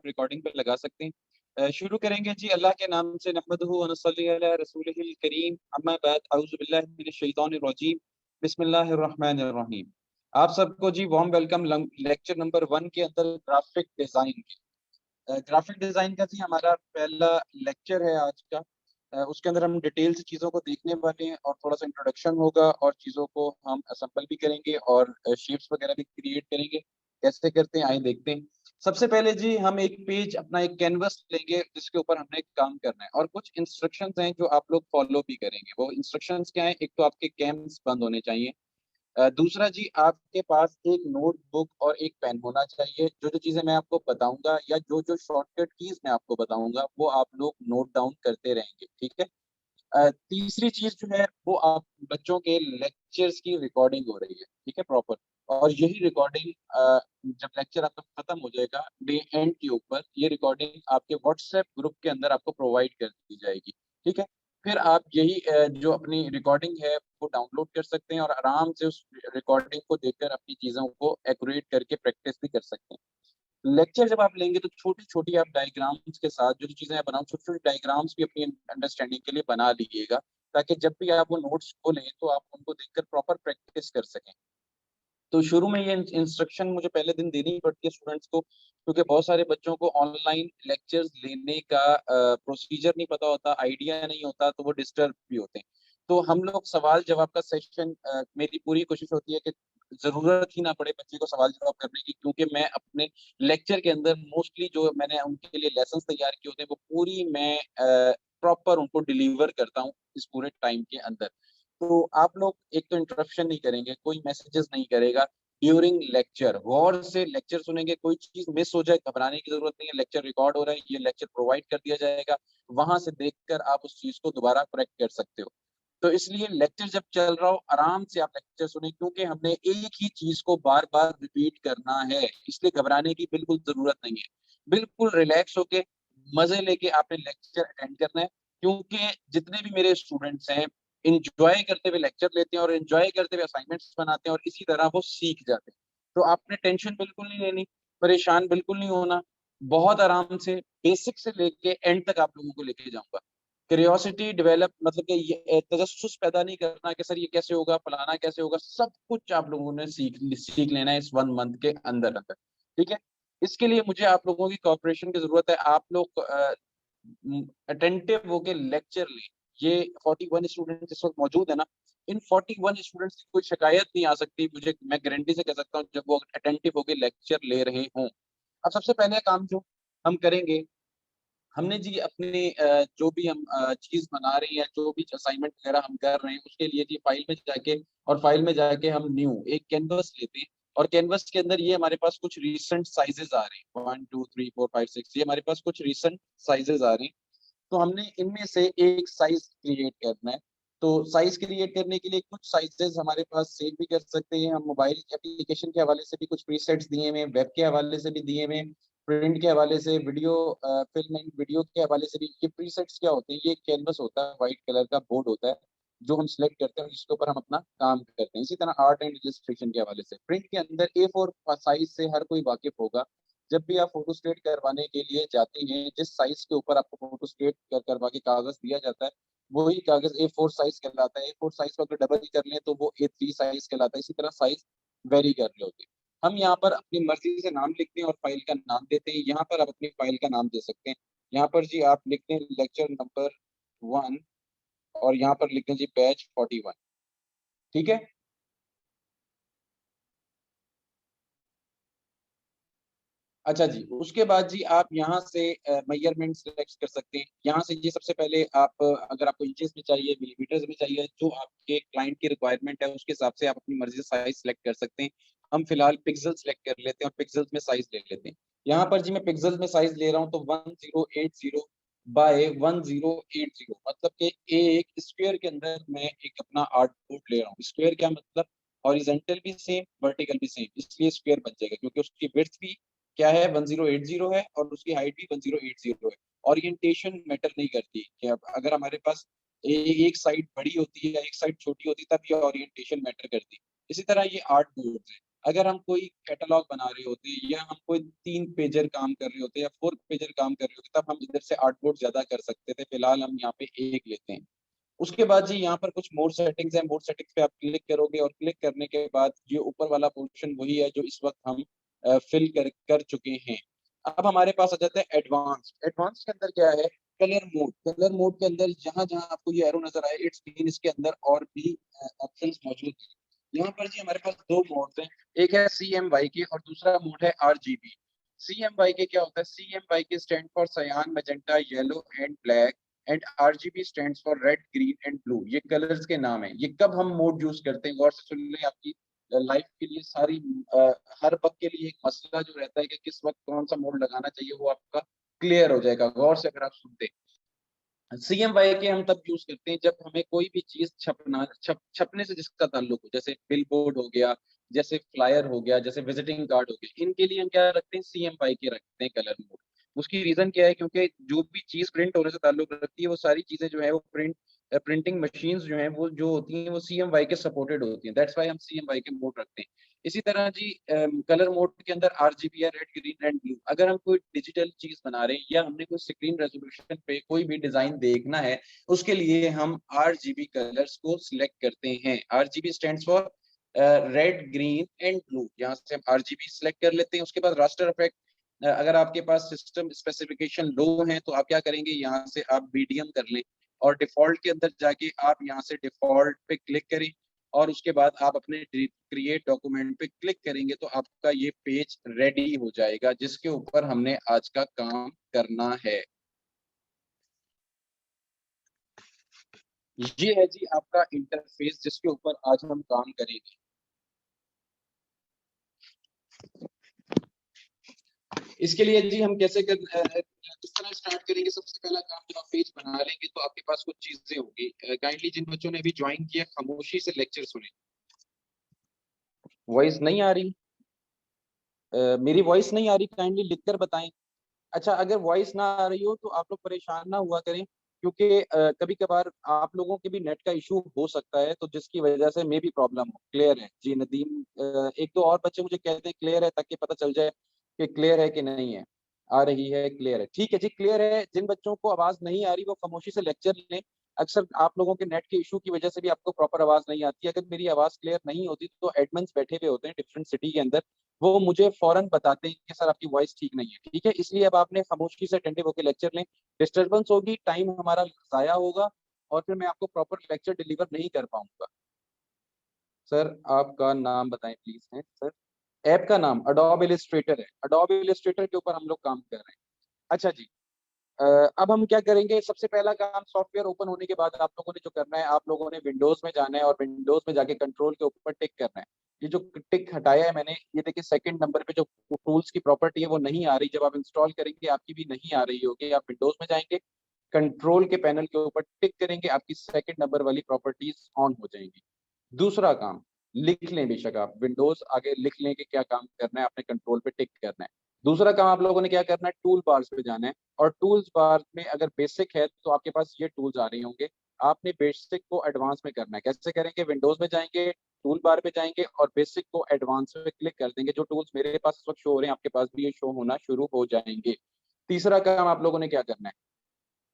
Recording पे लगा सकते हैं। शुरू करेंगे जी अल्लाह के नाम से नहमदुहु व नसल्ली अला रसूलिहिल करीम अम्मा बाद अऊज़ु बिल्लाहि मिनश शैतानिर रजीम बिस्मिल्लाहिर रहमानिर रहीम। आप सबको जी वार्म वेलकम लेक्चर नंबर 1 के अंदर ग्राफिक डिज़ाइन के। ग्राफिक डिज़ाइन का जी हमारा पहला लेक्चर है आज का। उसके अंदर हम डिटेल से चीज़ों को देखने वाले हैं और थोड़ा-सा इंट्रोडक्शन होगा और चीज़ों को हम असेंबल भी करेंगे और शेप्स वगैरह भी क्रिएट करेंगे। कैसे करते हैं आइए देखते हैं। सबसे पहले जी हम एक पेज अपना एक कैनवस लेंगे जिसके ऊपर हमने काम करना है और कुछ इंस्ट्रक्शंस हैं जो आप लोग फॉलो भी करेंगे। वो इंस्ट्रक्शंस क्या हैं? एक तो आपके कैम्स बंद होने चाहिए। दूसरा जी आपके पास एक नोटबुक और एक पेन होना चाहिए। जो-जो चीज़ें मैं आपको बताऊँगा या जो-जो शॉर्टकट कीज़ मैं आपको बताऊँगा, वो आप लोग नोट डाउन करते रहेंगे, ठीक है? तीसरी चीज़ जो है वो आप बच्चों के लेक्चर्स की रिकॉर्डिंग हो रही है, ठीक है प्रॉपर और यही रिकॉर्डिंग जब लेक्चर आपका खत्म हो जाएगा डे एंड के ऊपर ये रिकॉर्डिंग आपके व्हाट्सएप ग्रुप के अंदर आपको प्रोवाइड कर दी जाएगी, ठीक है? फिर आप यही जो अपनी रिकॉर्डिंग है वो डाउनलोड कर सकते हैं और आराम से उस रिकॉर्डिंग को देखकर अपनी चीज़ों को एक्यूरेट करके प्रैक्टिस भी कर सकते हैं। लेक्चर जब आप लेंगे तो छोटी-छोटी आप डायग्राम्स के साथ जो-जो चीज़ें मैं बनाऊँ छोटी-छोटी डायग्राम्स भी अपनी अंडरस्टैंडिंग के लिए बना लीजिएगा, ताकि जब भी आप वो नोट्स खोलें तो आप उनको देखकर प्रॉपर प्रैक्टिस कर सकें। तो शुरू में ये इंस्ट्रक्शन मुझे पहले दिन देनी पड़ती है स्टूडेंट्स को, क्योंकि बहुत सारे बच्चों को ऑनलाइन लेक्चर्स लेने का प्रोसीजर नहीं पता होता, आइडिया नहीं होता, तो वो डिस्टर्ब भी होते हैं। तो हम लोग सवाल-जवाब का सेशन मेरी पूरी कोशिश होती है कि ज़रूरत ही ना पड़े बच्चे को सवाल-जवाब करने की, क्योंकि मैं अपने लेक्चर के अंदर मोस्टली जो मैंने उनके लिए लेसन्स तैयार किए होते हैं, वो पूरी मैं प्रॉपर उनको डिलीवर करता हूँ इस पूरे टाइम के अंदर। तो आप लोग एक तो इंटरप्शन नहीं करेंगे, कोई मैसेजेस नहीं करेगा ड्यूरिंग लेक्चर, गौर से लेक्चर सुनेंगे, कोई चीज़ मिस हो जाए घबराने की ज़रूरत नहीं है, लेक्चर रिकॉर्ड हो रहा है, ये लेक्चर प्रोवाइड कर दिया जाएगा, वहाँ से देखकर आप उस चीज़ को दोबारा करेक्ट कर सकते हो। तो इसलिए लेक्चर जब चल रहा हो, आराम से आप लेक्चर सुनें क्योंकि हमने एक ही चीज़ को बार-बार रिपीट करना है, इसलिए घबराने की बिल्कुल ज़रूरत नहीं है। बिल्कुल रिलैक्स होके, मज़े लेके आपने लेक्चर अटेंड करना है, क्योंकि जितने भी मेरे स्टूडेंट्स हैं एन्जॉय करते हुए लेक्चर लेते हैं और एन्जॉय करते हुए असाइनमेंट्स बनाते हैं और इसी तरह वो सीख जाते हैं। तो आपने टेंशन बिल्कुल नहीं लेनी, परेशान बिल्कुल नहीं होना, बहुत आराम से बेसिक से लेके एंड तक आप लोगों को लेके जाऊँगा। क्यूरियोसिटी डेवलप मतलब कि ये तजस्सुस पैदा नहीं करना कि सर ये कैसे होगा, फलाना कैसे होगा, सब कुछ आप लोगों ने सीख लेना है इस 1 मंथ के अंदर-अंदर, ठीक है? इसके लिए मुझे आप लोगों की कोऑपरेशन की ज़रूरत है। आप लोग अटेंटिव होके लेक्चर लें। ये 41 स्टूडेंट्स इस वक़्त मौजूद है ना, इन 41 स्टूडेंट्स की कोई शिकायत नहीं आ सकती मुझे मैं गारंटी से कह सकता हूँ जब वो अटेंटिव होके लेक्चर ले रहे हों। अब सबसे पहले काम जो हम करेंगे, हमने जी अपने जो भी हम चीज़ बना रहे हैं, जो भी असाइनमेंट वगैरह हम कर रहे हैं, उसके लिए जी फ़ाइल में जाके हम न्यू एक कैनवास लेते हैं और कैनवास के अंदर ये हमारे पास कुछ रीसेंट साइज़ेज़ आ रहे हैं 1, 2, 3, 4, 5, 6 ये हमारे पास कुछ रीसेंट साइज़ेज़ आ रहे हैं। तो हमने इनमें से एक साइज़ क्रिएट करना है। तो साइज़ क्रिएट करने के लिए कुछ साइज़ेज़ हमारे पास सेव भी कर सकते हैं, हम मोबाइल एप्लीकेशन के हवाले से भी कुछ प्रीसेट्स दिए हुए हैं, वेब के हवाले से भी दिए हुए हैं, प्रिंट के हवाले से, फ़िल्म एंड वीडियो के हवाले से भी। ये प्रीसेट्स क्या होते हैं? ये एक कैनवस होता है, व्हाइट कलर का बोर्ड होता है, जो हम सिलेक्ट करते हैं और जिसके ऊपर हम अपना काम करते हैं। इसी तरह आर्ट एंड इलस्ट्रेशन के हवाले से। प्रिंट के अंदर A4 साइज़ से हर कोई वाकिफ़ होगा। जब भी आप फ़ोटोस्टेट करवाने के लिए जाते हैं, जिस साइज़ के ऊपर आपको फ़ोटोस्टेट करवा के कागज़ दिया जाता है, वही कागज़ A4 साइज़ कहलाता है। A4 साइज़ को अगर डबल ही कर लें तो वो A3 साइज़ कहलाता है। इसी तरह साइज़ वेरी कर रहे होते हैं। हम यहाँ पर अपनी मर्ज़ी से नाम लिखते हैं और फ़ाइल का नाम देते हैं। यहाँ पर आप अपनी फ़ाइल का नाम दे सकते हैं। यहाँ पर जी आप लिखते हैं लेक्चर नंबर 1 और यहाँ पर लिखते हैं जी बैच 41 ठीक है? अच्छा जी, उसके बाद जी आप यहाँ से मेजरमेंट सिलेक्ट कर सकते हैं। यहाँ से जी सबसे पहले आप अगर आपको इंचेस में चाहिए, मिलीमीटर्स में चाहिए, जो आपके क्लाइंट की रिक्वायरमेंट है, उसके हिसाब से आप अपनी मर्ज़ी से साइज़ सिलेक्ट कर सकते हैं। हम फिलहाल पिक्सेल सिलेक्ट कर लेते हैं और पिक्सेल्स में साइज़ ले लेते हैं। यहाँ पर जी मैं पिक्सेल्स में साइज़ ले रहा हूँ तो 1080 बाय 1080 मतलब कि एक स्क्वायर के अंदर मैं एक अपना आर्टबोर्ड ले रहा हूँ। स्क्वायर क्या मतलब हॉरिज़ॉन्टल भी सेम, वर्टिकल भी सेम, इसलिए स्क्वायर बन जाएगा क्योंकि उसकी विड्थ भी क्या है 1080 है और उसकी हाइट भी 1080 है। ओरिएंटेशन मैटर नहीं करती कि अब अगर हमारे पास एक साइड बड़ी होती है या एक साइड छोटी होती है तब ये ओरिएंटेशन मैटर करती है। इसी तरह ये आर्ट बोर्ड्स हैं। अगर हम कोई कैटलॉग बना रहे होते हैं या हम कोई 3 पेजर काम कर रहे होते हैं या 4 पेजर काम कर रहे होते, तब हम इधर से आर्टबोर्ड ज्यादा कर सकते थे। फिलहाल हम यहाँ पे एक लेते हैं। उसके बाद जी यहाँ पर कुछ मोड सेटिंग्स है। मोड सेटिंग्स पे आप क्लिक करोगे और क्लिक करने के बाद ये ऊपर वाला पोर्शन वही है जो इस वक्त हम फिल कर चुके हैं। अब हमारे पास आ जाता है एडवांस। एडवांस के अंदर क्या है? Colour mode. कलर मोड के अंदर जहां जहां आपको ये एरो नजर आए, इट्स मीन इसके अंदर और भी ऑप्शंस मौजूद हैं। यहाँ पर जी हमारे पास दो मोड हैं। एक है CMYK और दूसरा मोड है RGB। CMYK क्या होता है? CMYK stand for cyan, magenta, yellow and black, and RGB stands for red, green and blue. ये कलर्स के नाम है। ये कब हम मोड यूज करते हैं, गौर से सुन लें। आपकी लाइफ के लिए सारी हर वक्त के लिए एक मसला जो रहता है कि किस वक्त कौन सा मोड लगाना चाहिए, वो आपका क्लियर हो जाएगा गौर से अगर आप सुनते। CMYK हम तब यूज करते हैं जब हमें कोई भी चीज छपने से जिसका ताल्लुक हो, जैसे बिल बोर्ड हो गया, जैसे फ्लायर हो गया, जैसे विजिटिंग कार्ड हो गया। इनके लिए हम क्या रखते हैं? CMYK रखते हैं कलर मोड। उसकी रीजन क्या है? क्योंकि जो भी चीज प्रिंट होने से ताल्लुक रखती है, वो सारी चीजें जो है वो प्रिंटिंग मशीन्स जो है वो जो होती हैं वो CMYK सपोर्टेड होती हैं। दैट्स वाई हम CMYK मोड रखते हैं। इसी तरह जी कलर मोड के अंदर RGB है, रेड, ग्रीन एंड ब्लू। अगर हम कोई डिजिटल चीज बना रहे हैं या हमने कोई स्क्रीन रेजोल्यूशन पे कोई भी डिजाइन देखना है, उसके लिए हम RGB कलर्स को सिलेक्ट करते हैं। RGB stands for red, green and blue. यहाँ से हम RGB सिलेक्ट कर लेते हैं। उसके बाद रास्टर इफेक्ट। अगर आपके पास सिस्टम स्पेसिफिकेशन लो है तो आप क्या करेंगे? यहाँ से आप BDM कर लें और डिफॉल्ट के अंदर जाके आप यहाँ से डिफॉल्ट पे क्लिक करें और उसके बाद आप अपने क्रिएट डॉक्यूमेंट पे क्लिक करेंगे तो आपका ये पेज रेडी हो जाएगा जिसके ऊपर हमने आज का काम करना है। ये है जी आपका इंटरफेस जिसके ऊपर आज हम काम करेंगे। इसके लिए जी हम किस तरह स्टार्ट करेंगे? सबसे पहला काम, जब आप पेज बना लेंगे तो आपके पास कुछ चीजें होंगी। काइंडली जिन बच्चों ने अभी ज्वाइन किया, खामोशी से लेक्चर सुने। वॉइस नहीं आ रही? मेरी वॉइस नहीं आ रही, काइंडली लिखकर बताएं। अच्छा, अगर वॉइस ना आ रही हो तो आप लोग परेशान ना हुआ करें, क्योंकि कभी कभार आप लोगों के भी नेट का इशू हो सकता है, तो जिसकी वजह से मे भी प्रॉब्लम हो। क्लियर है जी नदीम? एक दो और बच्चे मुझे कहते हैं क्लियर है, ताकि पता चल जाए कि क्लियर है कि नहीं है। आ रही है, क्लियर है, ठीक है जी, क्लियर है। जिन बच्चों को आवाज नहीं आ रही वो खामोशी से लेक्चर लें। अक्सर आप लोगों के नेट के इशू की वजह से भी आपको प्रॉपर आवाज नहीं आती है। अगर मेरी आवाज क्लियर नहीं होती तो एडमिन्स बैठे हुए होते हैं डिफरेंट सिटी के अंदर, वो मुझे फौरन बताते हैं कि सर आपकी वॉइस ठीक नहीं है। ठीक है, इसलिए अब आपने खामोशी से अटेंटिव होकर लेक्चर लें। डिस्टर्बेंस होगी, टाइम हमारा जाया होगा और फिर मैं आपको प्रॉपर लेक्चर डिलीवर नहीं कर पाऊंगा। सर आपका नाम बताएं प्लीज। है सर? ऐप का नाम अडोब इलस्ट्रेटर है। अडोब इलस्ट्रेटर के ऊपर हम लोग काम कर रहे हैं। अच्छा जी, अ, अब हम क्या करेंगे? सबसे पहला काम, सॉफ्टवेयर ओपन होने के बाद आप लोगों ने जो करना है, आप लोगों ने विंडोज में जाना है और विंडोज में जाके कंट्रोल के ऊपर टिक करना है। ये जो टिक हटाया है मैंने, ये देखिए सेकंड नंबर पे जो टूल्स की प्रॉपर्टी है वो नहीं आ रही। जब आप इंस्टॉल करेंगे आपकी भी नहीं आ रही होगी। आप विंडोज में जाएंगे, कंट्रोल के पैनल के ऊपर टिक करेंगे, आपकी सेकंड नंबर वाली प्रॉपर्टीज ऑन हो जाएंगी। दूसरा काम, लिख लें, बेशक आप विंडोज आगे लिख लें कि क्या काम करना है, आपने कंट्रोल पे टिक करना है। दूसरा काम आप लोगों ने क्या करना है? टूल बार्स पे जाना है और टूल्स बार में अगर बेसिक है तो आपके पास ये टूल्स आ रहे होंगे। आपने बेसिक को एडवांस में करना है। कैसे करेंगे? विंडोज में जाएंगे, टूल बार पे जाएंगे और बेसिक को एडवांस में क्लिक कर देंगे। जो टूल्स मेरे पास इस वक्त शो हो रहे हैं आपके पास भी ये शो होना शुरू हो जाएंगे। तीसरा काम आप लोगों ने क्या करना है?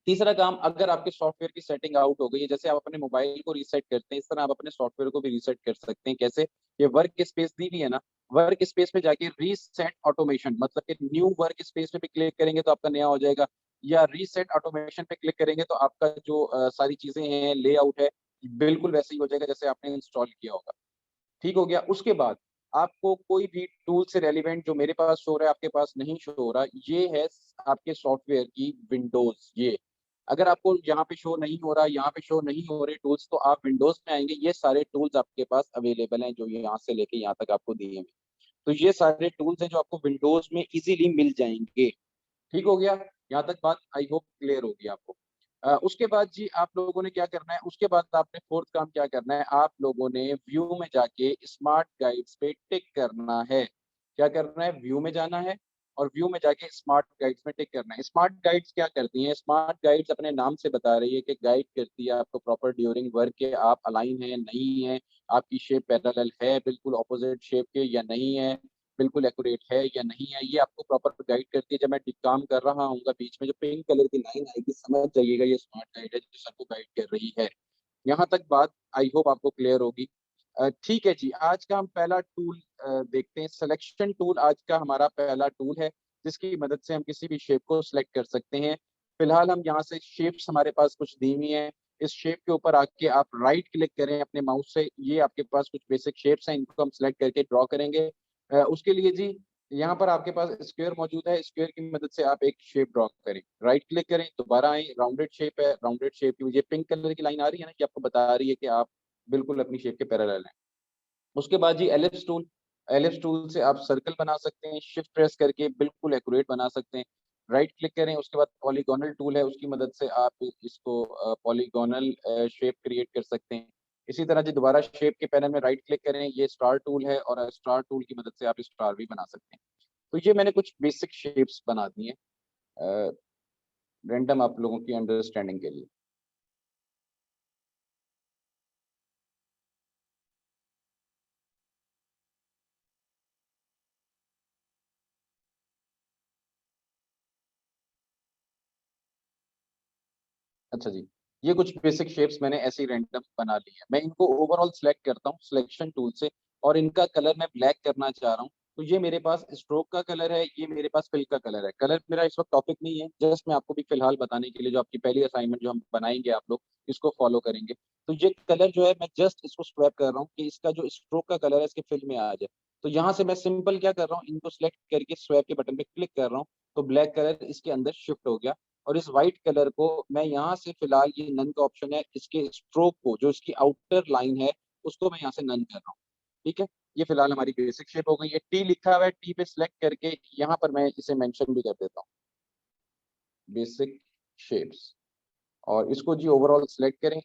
तीसरा काम, अगर आपके सॉफ्टवेयर की सेटिंग आउट हो गई है, जैसे आप अपने मोबाइल को रीसेट करते हैं इस तरह आप अपने सॉफ्टवेयर को भी रीसेट कर सकते हैं। कैसे? ये वर्क स्पेस दी हुई है ना, वर्क स्पेस पे जाके रीसेट ऑटोमेशन, मतलब कि न्यू वर्क स्पेस पे भी क्लिक करेंगे तो आपका नया हो जाएगा, या रीसेट ऑटोमेशन पे क्लिक करेंगे तो आपका जो सारी चीजें हैं, लेआउट है, बिल्कुल वैसे ही हो जाएगा जैसे आपने इंस्टॉल किया होगा। ठीक हो गया। उसके बाद आपको कोई भी टूल से रेलिवेंट जो मेरे पास शो हो रहा है आपके पास नहीं शो हो रहा, ये है आपके सॉफ्टवेयर की विंडोज। ये अगर आपको यहाँ पे शो नहीं हो रहा, यहाँ पे शो नहीं हो रहे टूल्स, तो आप विंडोज में आएंगे, ये सारे टूल्स आपके पास अवेलेबल हैं जो यहाँ से लेके यहाँ तक आपको दिए हैं। तो ये सारे टूल्स हैं जो आपको विंडोज में इजीली मिल जाएंगे। ठीक हो गया? यहाँ तक बात आई होप क्लियर होगी आपको। उसके बाद जी आप लोगों ने क्या करना है? उसके बाद आपने फोर्थ काम क्या करना है? आप लोगों ने व्यू में जाके स्मार्ट गाइड्स पे टिक करना है। क्या करना है? व्यू में जाना है और व्यू में जाके स्मार्ट गाइड्स में टिक करना है। स्मार्ट गाइड्स क्या करती हैं? स्मार्ट गाइड्स अपने नाम से बता रही है कि गाइड करती है आपको प्रॉपर ड्यूरिंग वर्क के आप अलाइन है नहीं है, आपकी शेप पैरेलल है बिल्कुल ऑपोजिट शेप के या नहीं है, बिल्कुल एक्यूरेट है या नहीं है, ये आपको प्रॉपर गाइड करती है। जब मैं काम कर रहा हूँ बीच में जो पिंक कलर की लाइन आएगी समझ जाइएगा ये स्मार्ट गाइड है जो सर को गाइड कर रही है। यहाँ तक बात आई होप आपको क्लियर होगी। ठीक है जी, आज का हम पहला टूल देखते हैं। सिलेक्शन टूल आज का हमारा पहला टूल है जिसकी मदद से हम किसी भी शेप को सिलेक्ट कर सकते हैं। फिलहाल हम यहाँ से शेप्स हमारे पास कुछ दी हुई हैं, इस शेप के ऊपर आके आप राइट क्लिक करें अपने माउस से। ये आपके पास कुछ बेसिक शेप्स हैं, इनको हम सिलेक्ट करके ड्रॉ करेंगे। उसके लिए जी यहाँ पर आपके पास स्क्वायर मौजूद है, स्क्वायर की मदद से आप एक शेप ड्रॉ करें। राइट क्लिक करें, दोबारा आए, राउंडेड शेप है, राउंडेड शेप की ये पिंक कलर की लाइन आ रही है ना, कि आपको बता रही है कि आप बिल्कुल अपनी शेप के पैरेलल हैं। उसके बाद जी एलिप्स टूल, एलिप्स टूल से आप सर्कल बना सकते हैं, शिफ्ट प्रेस करके बिल्कुल एक्यूरेट बना सकते हैं। राइट क्लिक करें, उसके बाद पॉलीगोनल टूल है, उसकी मदद से आप इसको पॉलीगोनल शेप क्रिएट कर सकते हैं। इसी तरह जी दोबारा शेप के पैनल में राइट क्लिक करें, ये स्टार टूल है और स्टार टूल की मदद से आप स्टार भी बना सकते हैं। तो ये मैंने कुछ बेसिक शेप्स बना दी हैं रैंडम आप लोगों की अंडरस्टैंडिंग के लिए। अच्छा जी, ये कुछ बेसिक शेप्स मैंने ऐसे ही रैंडम बना ली है। मैं इनको ओवरऑल सिलेक्ट करता हूँ सिलेक्शन टूल से और इनका कलर मैं ब्लैक करना चाह रहा हूँ। तो ये मेरे पास स्ट्रोक का कलर है, ये मेरे पास फिल का कलर है। कलर मेरा इस वक्त टॉपिक नहीं है, जस्ट मैं आपको भी फिलहाल बताने के लिए जो आपकी पहली असाइनमेंट जो हम बनाएंगे आप लोग इसको फॉलो करेंगे। तो ये कलर जो है मैं जस्ट इसको स्वैप कर रहा हूँ कि इसका जो स्ट्रोक का कलर है इसके फिल में आ जाए। तो यहाँ से मैं सिंपल क्या कर रहा हूँ, इनको सिलेक्ट करके स्वैप के बटन पे क्लिक कर रहा हूँ, तो ब्लैक कलर इसके अंदर शिफ्ट हो गया। और इस व्हाइट कलर को मैं यहाँ से फिलहाल, ये नन का ऑप्शन है, इसके स्ट्रोक को जो इसकी आउटर लाइन है उसको मैं यहाँ से नन कर रहा हूँ। ठीक है, ये फिलहाल हमारी बेसिक शेप हो गई है। टी लिखा हुआ है, टी पे सिलेक्ट करके यहाँ पर मैं इसे मेंशन भी कर देता हूँ, बेसिक शेप्स। और इसको जी ओवरऑल सिलेक्ट करें,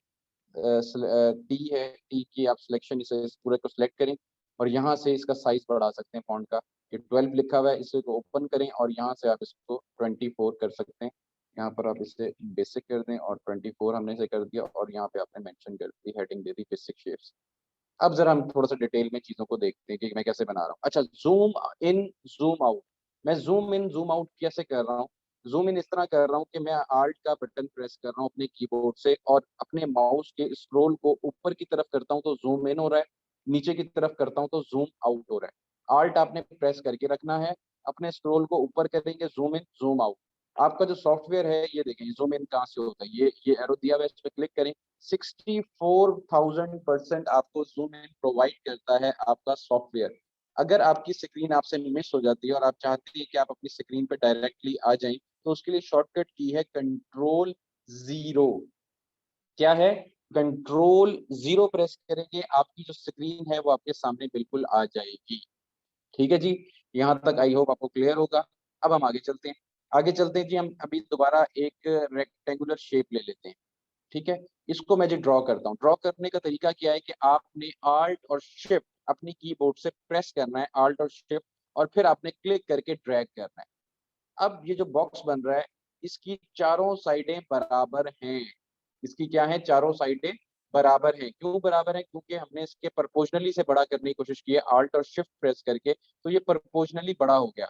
टी है, टी की आप सिलेक्शन इसे इस पूरे को सिलेक्ट करें और यहाँ से इसका साइज बढ़ा सकते हैं फॉन्ट का। ये 12 लिखा हुआ है, इसे को ओपन करें और यहाँ से आप इसको 24 कर सकते हैं। यहाँ पर आप इसे बेसिक कर दें और 24 हमने इसे कर दिया और यहाँ पे आपने मेंशन कर दी, हेडिंग दे दी बेसिक शेप्स। अब जरा हम थोड़ा सा डिटेल में चीजों को देखते हैं कि मैं कैसे बना रहा हूँ। अच्छा, जूम इन जूम आउट, मैं जूम इन जूम आउट कैसे कर रहा हूँ? जूम इन इस तरह कर रहा हूँ कि मैं आल्ट का बटन प्रेस कर रहा हूँ अपने कीबोर्ड से और अपने माउस के स्क्रोल को ऊपर की तरफ करता हूँ तो जूम इन हो रहा है, नीचे की तरफ करता हूँ तो जूम आउट हो रहा है। आल्ट आपने प्रेस करके रखना है, अपने स्क्रोल को ऊपर करेंगे, जूम इन जूम आउट। आपका जो सॉफ्टवेयर है ये देखें जूम इन कहाँ से होता है, ये एरो दिया हुआ है, इस पर क्लिक करें। 64,000% आपको जूम इन प्रोवाइड करता है आपका सॉफ्टवेयर। अगर आपकी स्क्रीन आपसे मिस हो जाती है और आप चाहते हैं कि आप अपनी स्क्रीन पे डायरेक्टली आ जाएं, तो उसके लिए शॉर्टकट की है कंट्रोल जीरो। क्या है? कंट्रोल जीरो प्रेस करेंगे, आपकी जो स्क्रीन है वो आपके सामने बिल्कुल आ जाएगी। ठीक है जी, यहाँ तक आई होप आपको क्लियर होगा। अब हम आगे चलते हैं, आगे चलते हैं जी। हम अभी दोबारा एक रेक्टेंगुलर शेप ले लेते हैं। ठीक है, इसको मैं जो ड्रॉ करता हूँ, ड्रॉ करने का तरीका क्या है कि आपने आल्ट और शिफ्ट अपनी कीबोर्ड से प्रेस करना है, आल्ट और शिफ्ट, और फिर आपने क्लिक करके ड्रैग करना है। अब ये जो बॉक्स बन रहा है इसकी चारों साइडें बराबर हैं। इसकी क्या है? चारों साइडें बराबर हैं। क्यों बराबर है? क्योंकि हमने इसके प्रोपोर्शनली से बड़ा करने की कोशिश की है आल्ट और शिफ्ट प्रेस करके, तो ये प्रोपोर्शनली बड़ा हो गया।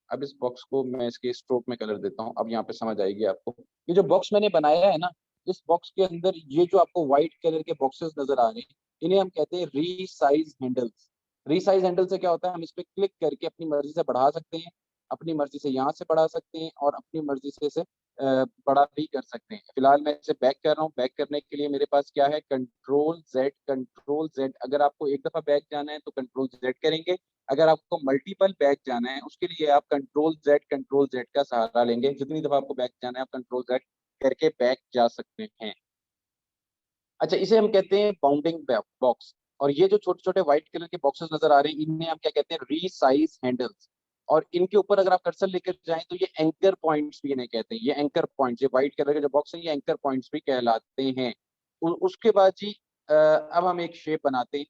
अब इस बॉक्स को मैं इसके स्ट्रोक में कलर देता हूँ, अब यहाँ पे समझ आएगी आपको। ये जो बॉक्स मैंने बनाया है ना, इस बॉक्स के अंदर ये जो आपको व्हाइट कलर के बॉक्सेस नजर आ रहे हैं, इन्हें हम कहते हैं रीसाइज हैंडल्स। रीसाइज हैंडल से क्या होता है, हम इस पे क्लिक करके अपनी मर्जी से बढ़ा सकते हैं, अपनी मर्जी से यहाँ से बढ़ा सकते हैं और अपनी मर्जी से इसे बड़ा भी कर सकते हैं। फिलहाल मैं इसे बैक कर रहा हूँ, बैक करने के लिए मेरे पास क्या है, कंट्रोल जेड, कंट्रोल जेड। अगर आपको एक दफा बैक जाना है तो कंट्रोल जेड करेंगे, अगर आपको मल्टीपल बैक जाना है उसके लिए आप कंट्रोल जेड का सहारा लेंगे। जितनी दफा आपको बैक जाना है आप कंट्रोल जेड करके बैक जा सकते हैं। अच्छा, इसे हम कहते हैं बाउंडिंग बॉक्स। और ये जो छोटे छोटे व्हाइट कलर के बॉक्सेस नजर आ रहे हैं इन्हें हम क्या कहते हैं, रीसाइज हैंडल्स। और इनके ऊपर अगर आप कर्सर लेकर जाएं तो ये एंकर पॉइंट्स भी इन्हें कहते हैं। ये एंकर पॉइंट्स, ये व्हाइट कलर के जो बॉक्स हैं ये एंकर पॉइंट्स भी कहलाते हैं। उसके बाद जी अब हम एक शेप बनाते हैं।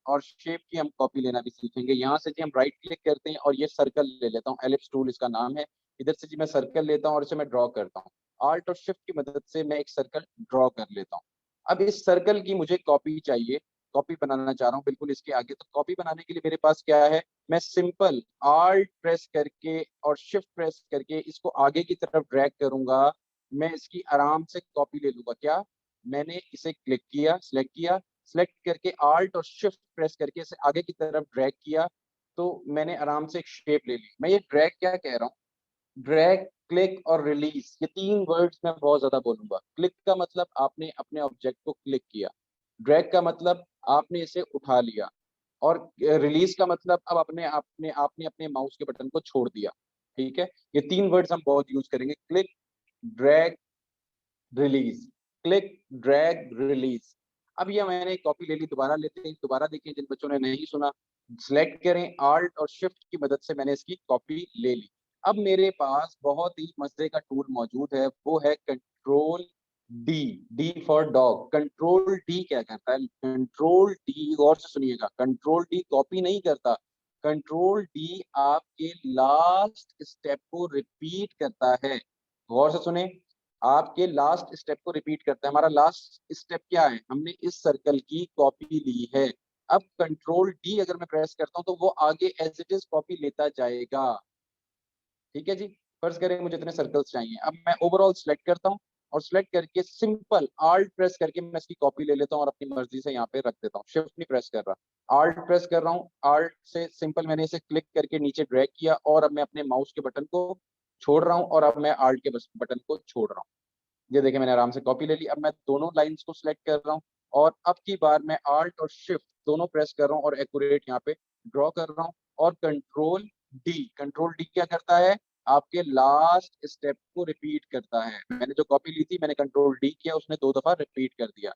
और शेप की हम कॉपी लेना भी सीखेंगे। यहाँ से जी हम राइट क्लिक करते हैं और ये सर्कल ले लेता हूँ, एलिप्स टूल इसका नाम है। इधर से जी मैं सर्कल लेता हूँ और इसे मैं ड्रॉ करता हूँ। आल्ट और शिफ्ट की मदद से मैं एक सर्कल ड्रॉ कर लेता हूँ। अब इस सर्कल की मुझे कॉपी चाहिए, कॉपी बनाना चाह रहा हूँ बिल्कुल इसके आगे। तो कॉपी बनाने के लिए मेरे पास क्या है, मैं सिंपल आल्ट प्रेस करके और शिफ्ट प्रेस करके इसको आगे की तरफ ड्रैग करूंगा। मैं इसकी आराम से कॉपी ले लूंगा। क्या, मैंने इसे क्लिक किया, सिलेक्ट किया, सिलेक्ट करके आल्ट और शिफ्ट प्रेस करके इसे आगे की तरफ ड्रैग किया, तो मैंने आराम से एक शेप ले ली। मैं ये ड्रैग क्या कह रहा हूँ, ड्रैग, क्लिक और रिलीज, ये तीन वर्ड्स मैं बहुत ज्यादा बोलूंगा। क्लिक का मतलब आपने अपने ऑब्जेक्ट को क्लिक किया, ड्रैग का मतलब आपने इसे उठा लिया, और रिलीज का मतलब अब अपने आपने आपने अपने माउस के बटन को छोड़ दिया। ठीक है, ये तीन वर्ड्स हम बहुत यूज करेंगे, click, drag, release. Click, drag, release. अब ये मैंने कॉपी ले ली, दोबारा लेते हैं, दोबारा देखिए जिन बच्चों ने नहीं सुना। सिलेक्ट करें, आल्ट और शिफ्ट की मदद से मैंने इसकी कॉपी ले ली। अब मेरे पास बहुत ही मजे का टूल मौजूद है, वो है control D. D for dog. Control D क्या करता है, कंट्रोल डी, गौर से सुनिएगा, कंट्रोल डी कॉपी नहीं करता। कंट्रोल डी आपके लास्ट स्टेप को रिपीट करता है। गौर से सुने, आपके लास्ट स्टेप को रिपीट करता है। हमारा लास्ट स्टेप क्या है, हमने इस सर्कल की कॉपी ली है। अब कंट्रोल डी अगर मैं प्रेस करता हूं तो वो आगे एज इट इज कॉपी लेता जाएगा। ठीक है जी, फर्ज करें मुझे इतने सर्कल्स चाहिए। अब मैं ओवरऑल सिलेक्ट करता हूँ और सिलेक्ट करके सिंपल आल्ट प्रेस करके मैं इसकी कॉपी ले लेता हूँ और अपनी मर्जी से यहाँ पे रख देता हूँ। शिफ्ट नहीं प्रेस कर रहा, आल्ट प्रेस कर रहा हूँ। आल्ट से सिंपल मैंने इसे क्लिक करके नीचे ड्रैग किया और अब मैं अपने माउस के बटन को छोड़ रहा हूँ और अब मैं आल्ट के बटन को छोड़ रहा हूँ। ये देखिए मैंने आराम से कॉपी ले ली। अब मैं दोनों लाइंस को सिलेक्ट कर रहा हूँ और अब की बार मैं आल्ट और शिफ्ट दोनों प्रेस कर रहा हूँ और एक्यूरेट यहाँ पे ड्रॉ कर रहा हूँ। और कंट्रोल डी क्या करता है, आपके लास्ट स्टेप को रिपीट करता है। मैंने जो कॉपी ली थी मैंने कंट्रोल डी किया, उसने 2 दफा रिपीट कर दिया।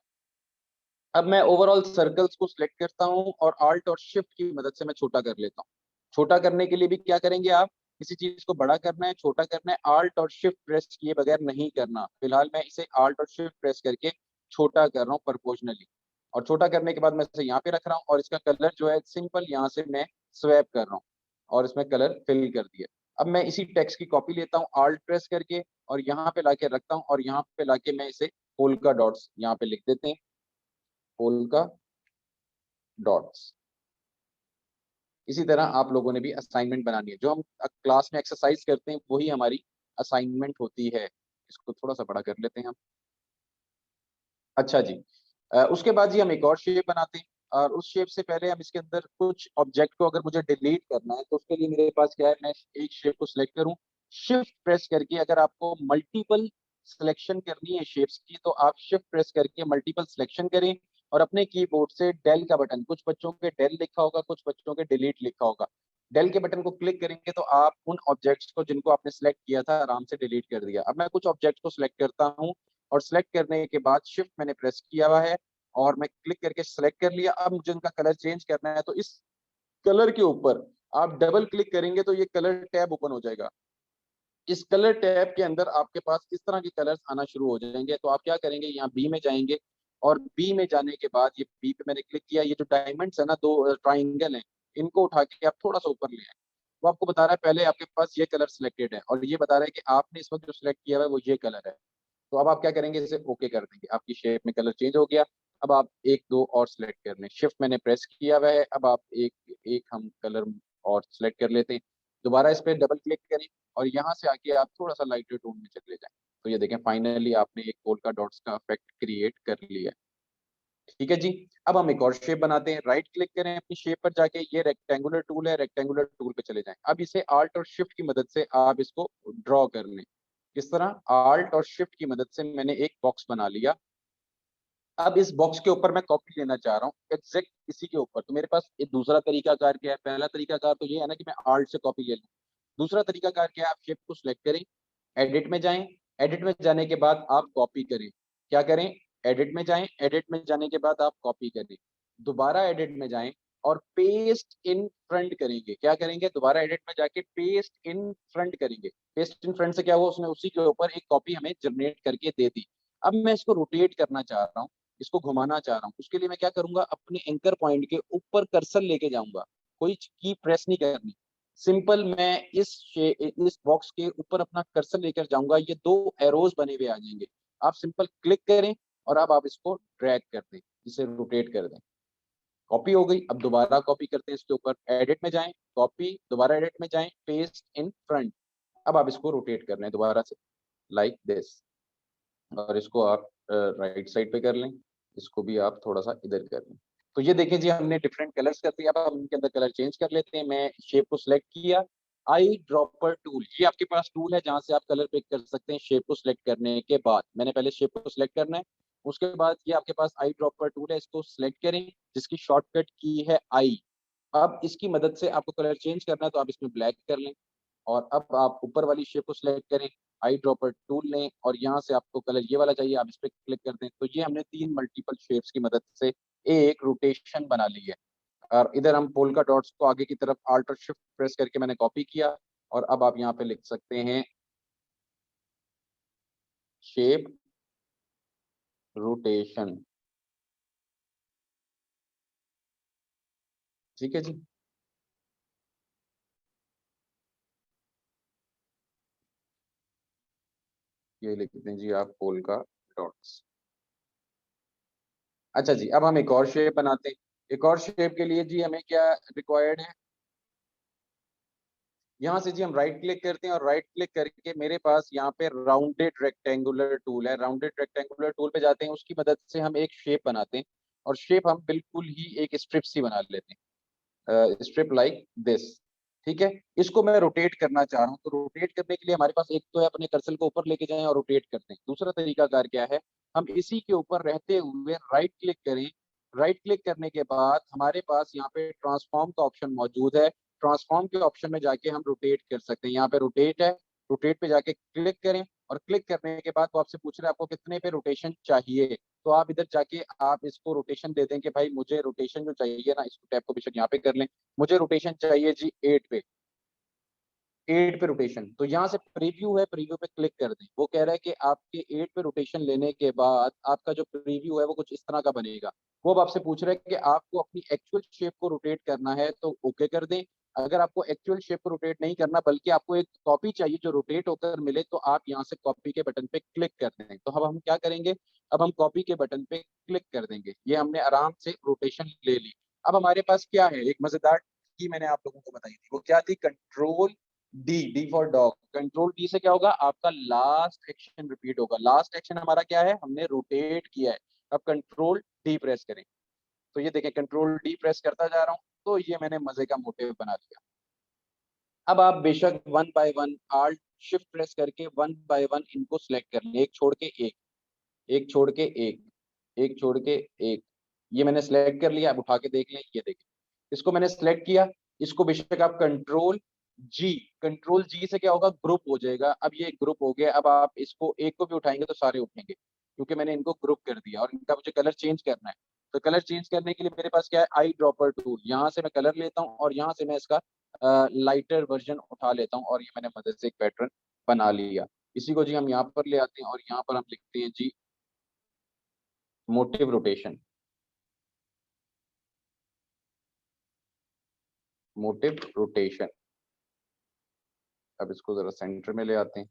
अब मैं ओवरऑल सर्कल्स को सिलेक्ट करता हूँ और आल्ट और शिफ्ट की मदद से मैं छोटा कर लेता हूँ। छोटा करने के लिए भी क्या करेंगे आप, किसी चीज को बड़ा करना है, छोटा करना है, आल्ट और शिफ्ट प्रेस किए बगैर नहीं करना। फिलहाल मैं इसे आल्ट और शिफ्ट प्रेस करके छोटा कर रहा हूँ प्रोपोर्शनली। और छोटा करने के बाद मैं इसे यहाँ पे रख रहा हूँ और इसका कलर जो है सिंपल यहाँ से मैं स्वैप कर रहा हूँ और इसमें कलर फिल कर दिया। अब मैं इसी टेक्स्ट की कॉपी लेता हूँ आल्ट प्रेस करके और यहाँ पे लाके रखता हूँ और यहाँ पे लाके मैं इसे पोल्का डॉट्स यहाँ पे लिख देते हैं, पोल्का डॉट्स। इसी तरह आप लोगों ने भी असाइनमेंट बनानी है, जो हम क्लास में एक्सरसाइज करते हैं वही हमारी असाइनमेंट होती है। इसको थोड़ा सा बड़ा कर लेते हैं हम। अच्छा जी, उसके बाद जी हम एक और शेप बनाते हैं। और उस शेप से पहले हम इसके अंदर कुछ ऑब्जेक्ट को अगर मुझे डिलीट करना है तो उसके लिए मेरे पास क्या है, मैं एक शेप को सिलेक्ट करूं, शिफ्ट प्रेस करके। अगर आपको मल्टीपल सिलेक्शन करनी है शेप्स की तो आप शिफ्ट प्रेस करके मल्टीपल सिलेक्शन करें और अपने कीबोर्ड से डेल का बटन, कुछ बच्चों के डेल लिखा होगा, कुछ बच्चों के डिलीट लिखा होगा, डेल के बटन को क्लिक करेंगे तो आप उन ऑब्जेक्ट्स को जिनको आपने सेलेक्ट किया था आराम से डिलीट कर दिया। अब मैं कुछ ऑब्जेक्ट को सिलेक्ट करता हूँ और सिलेक्ट करने के बाद शिफ्ट मैंने प्रेस किया हुआ है और मैं क्लिक करके सिलेक्ट कर लिया। अब मुझे उनका कलर चेंज करना है तो इस कलर के ऊपर आप डबल क्लिक करेंगे तो ये कलर टैब ओपन हो जाएगा। इस कलर टैब के अंदर आपके पास इस तरह के कलर्स आना शुरू हो जाएंगे। तो आप क्या करेंगे, यहाँ बी में जाएंगे और बी में जाने के बाद ये बी पे मैंने क्लिक किया, ये जो डायमंड्स है ना, दो ट्राइंगल हैं, इनको उठा के आप थोड़ा सा ऊपर ले आए। वो आपको बता रहा है पहले आपके पास ये कलर सिलेक्टेड है और ये बता रहा है कि आपने इस वक्त जो सिलेक्ट किया है वो ये कलर है। तो अब आप क्या करेंगे, इसे ओके कर देंगे, आपकी शेप में कलर चेंज हो गया। अब आप एक दो और सिलेक्ट कर लें, शिफ्ट मैंने प्रेस किया हुआ है। अब आप एक एक हम कलर और सिलेक्ट कर लेते हैं, दोबारा इस पर डबल क्लिक करें और यहाँ से आके आप थोड़ा सा लाइटर टोन में चले जाएं। तो ये देखें फाइनली आपने एक पोल्का डॉट्स का इफेक्ट क्रिएट कर लिया। ठीक है जी, अब हम एक और शेप बनाते हैं। राइट क्लिक करें अपनी शेप पर जाके, ये रेक्टेंगुलर टूल है, रेक्टेंगुलर टूल पे चले जाएं। अब इसे आल्ट और शिफ्ट की मदद से आप इसको ड्रॉ कर लें। किस तरह, आल्ट और शिफ्ट की मदद से मैंने एक बॉक्स बना लिया। अब इस बॉक्स के ऊपर मैं कॉपी लेना चाह रहा हूँ एग्जैक्ट इसी के ऊपर। तो मेरे पास एक दूसरा तरीकाकार क्या है, पहला तरीकाकार तो ये है ना कि मैं आल्ट से कॉपी ले लूँ। दूसरा तरीकाकार क्या है, आप शेप को सिलेक्ट करें, एडिट में जाएं, एडिट में जाने के बाद आप कॉपी करें। क्या करें, एडिट में जाएं, एडिट में जाने के बाद आप कॉपी करें, दोबारा एडिट में जाएं और पेस्ट इन फ्रंट करेंगे। क्या करेंगे, दोबारा एडिट में जाके पेस्ट इन फ्रंट करेंगे। पेस्ट इन फ्रंट से क्या हुआ, उसने उसी के ऊपर एक कॉपी हमें जनरेट करके दे दी। अब मैं इसको रोटेट करना चाह रहा हूँ इसको घुमाना चाह रहा हूँ, उसके लिए मैं क्या करूंगा, अपने एंकर पॉइंट के ऊपर कर्सर लेके जाऊंगा, कोई की प्रेस नहीं करनी। सिंपल मैं इस बॉक्स के ऊपर अपना कर्सर लेकर जाऊंगा, ये दो एरोज बने हुए आ जाएंगे। आप सिंपल क्लिक करें और अब आप इसको ड्रैग कर दें, इसे रोटेट कर दें। कॉपी हो गई। अब दोबारा कॉपी करते हैं इसके ऊपर, एडिट में जाएं, कॉपी, दोबारा एडिट में जाएं, पेस्ट इन फ्रंट। अब आप इसको रोटेट कर लें दोबारा से, लाइक दिस, और इसको आप राइट साइड पे कर लें, इसको भी आप थोड़ा सा इधर कर लें। तो ये देखें जी, हमने डिफरेंट कलर्स कर दिया। अब हम इनके अंदर कलर चेंज कर लेते हैं। मैं शेप को सिलेक्ट किया, आई ड्रॉपर टूल, ये आपके पास टूल है जहां से आप कलर पिक कर सकते हैं। शेप को सिलेक्ट करने के बाद मैंने पहले शेप को सिलेक्ट करना है, उसके बाद ये आपके पास आई ड्रॉपर टूल है, इसको सिलेक्ट करें, जिसकी शॉर्टकट की है आई। अब इसकी मदद से आपको कलर चेंज करना है तो आप इसमें ब्लैक कर लें, और अब आप ऊपर वाली शेप को सिलेक्ट करें, आई ड्रॉपर टूल लें, और यहाँ से आपको कलर ये वाला चाहिए, आप इस पर क्लिक कर दें। तो ये हमने 3 मल्टीपल शेप्स की मदद से एक रोटेशन बना ली है। और इधर हम पोल का डॉट्स को आगे की तरफ आल्ट और शिफ्ट प्रेस करके मैंने कॉपी किया, और अब आप यहाँ पे लिख सकते हैं शेप रोटेशन। ठीक है जी, ये लिखते हैं जी आप पोल का डॉट्स। अच्छा जी, अब हम एक और शेप बनाते हैं। एक और शेप के लिए जी हमें क्या रिक्वायर्ड है, यहाँ से जी हम राइट क्लिक करते हैं, और राइट क्लिक करके मेरे पास यहाँ पे राउंडेड रेक्टेंगुलर टूल है। राउंडेड रेक्टेंगुलर टूल पे जाते हैं, उसकी मदद से हम एक शेप बनाते हैं, और शेप हम बिल्कुल ही एक स्ट्रिप सी बना लेते हैं, स्ट्रिप लाइक दिस। ठीक है, इसको मैं रोटेट करना चाह रहा हूँ, तो रोटेट करने के लिए हमारे पास एक तो है अपने कर्सर को ऊपर लेके जाएं और रोटेट करते हैं। दूसरा तरीका कार क्या है, हम इसी के ऊपर रहते हुए राइट क्लिक करें। राइट क्लिक करने के बाद हमारे पास यहाँ पे ट्रांसफॉर्म का ऑप्शन मौजूद है, ट्रांसफॉर्म के ऑप्शन में जाके हम रोटेट कर सकते हैं। यहाँ पे रोटेट है, रोटेट पे जाके क्लिक करें, और क्लिक करने के बाद वो आपसे पूछ रहे हैं आपको कितने पे रोटेशन चाहिए, तो आप इधर जाके आप इसको रोटेशन दे दें कि भाई मुझे रोटेशन जो चाहिए ना, इसको टैप को बेशक यहाँ पे कर लें, मुझे रोटेशन चाहिए जी 8 पे, 8 पे रोटेशन। तो यहाँ से प्रीव्यू है, प्रीव्यू पे क्लिक कर दें। वो कह रहा है कि आपके 8 पे रोटेशन लेने के बाद आपका जो प्रीव्यू है वो कुछ इस तरह का बनेगा। वो अब आपसे पूछ रहा है कि आपको अपनी एक्चुअल शेप को रोटेट करना है तो ओके कर दें। अगर आपको एक्चुअल शेप को रोटेट नहीं करना, बल्कि आपको एक कॉपी चाहिए जो रोटेट होकर मिले, तो आप यहाँ से कॉपी के बटन पे क्लिक कर दें। तो अब हम क्या करेंगे, अब हम कॉपी के बटन पे क्लिक कर देंगे, ये हमने आराम से रोटेशन ले ली। अब हमारे पास क्या है, एक मजेदार की मैंने आप लोगों को बताई थी, वो क्या थी, control D, D for dog. Control D से क्या होगा, आपका लास्ट एक्शन रिपीट होगा। लास्ट एक्शन हमारा क्या है, हमने रोटेट किया है। अब कंट्रोल डी प्रेस करें, तो ये देखें कंट्रोल डी प्रेस करता जा रहा हूं, तो ये मैंने मजे का मोटिव बना लिया। अब आप बेशक one by one alt shift press करके वन बाय वन इनको सिलेक्ट कर लें, एक छोड़ के एक, एक छोड़ के एक, एक छोड़ के एक। ये मैंने सिलेक्ट कर लिया, अब उठा के देख लें, ये देखें इसको मैंने सिलेक्ट किया। इसको बेशक आप जी, कंट्रोल जी से क्या होगा, ग्रुप हो जाएगा। अब ये ग्रुप हो गया, अब आप इसको एक को भी उठाएंगे तो सारे उठेंगे, क्योंकि मैंने इनको ग्रुप कर दिया। और इनका मुझे कलर चेंज करना है, तो कलर चेंज करने के लिए मेरे पास क्या है, आई ड्रॉपर टूल, यहाँ से मैं कलर लेता हूँ, और यहाँ से मैं इसका लाइटर वर्जन उठा लेता हूँ, और ये मैंने मदद से एक पैटर्न बना लिया। इसी को जी हम यहाँ पर ले आते हैं, और यहाँ पर हम लिखते हैं जी मोटिव रोटेशन, मोटिव रोटेशन। अब इसको जरा सेंटर में ले आते हैं,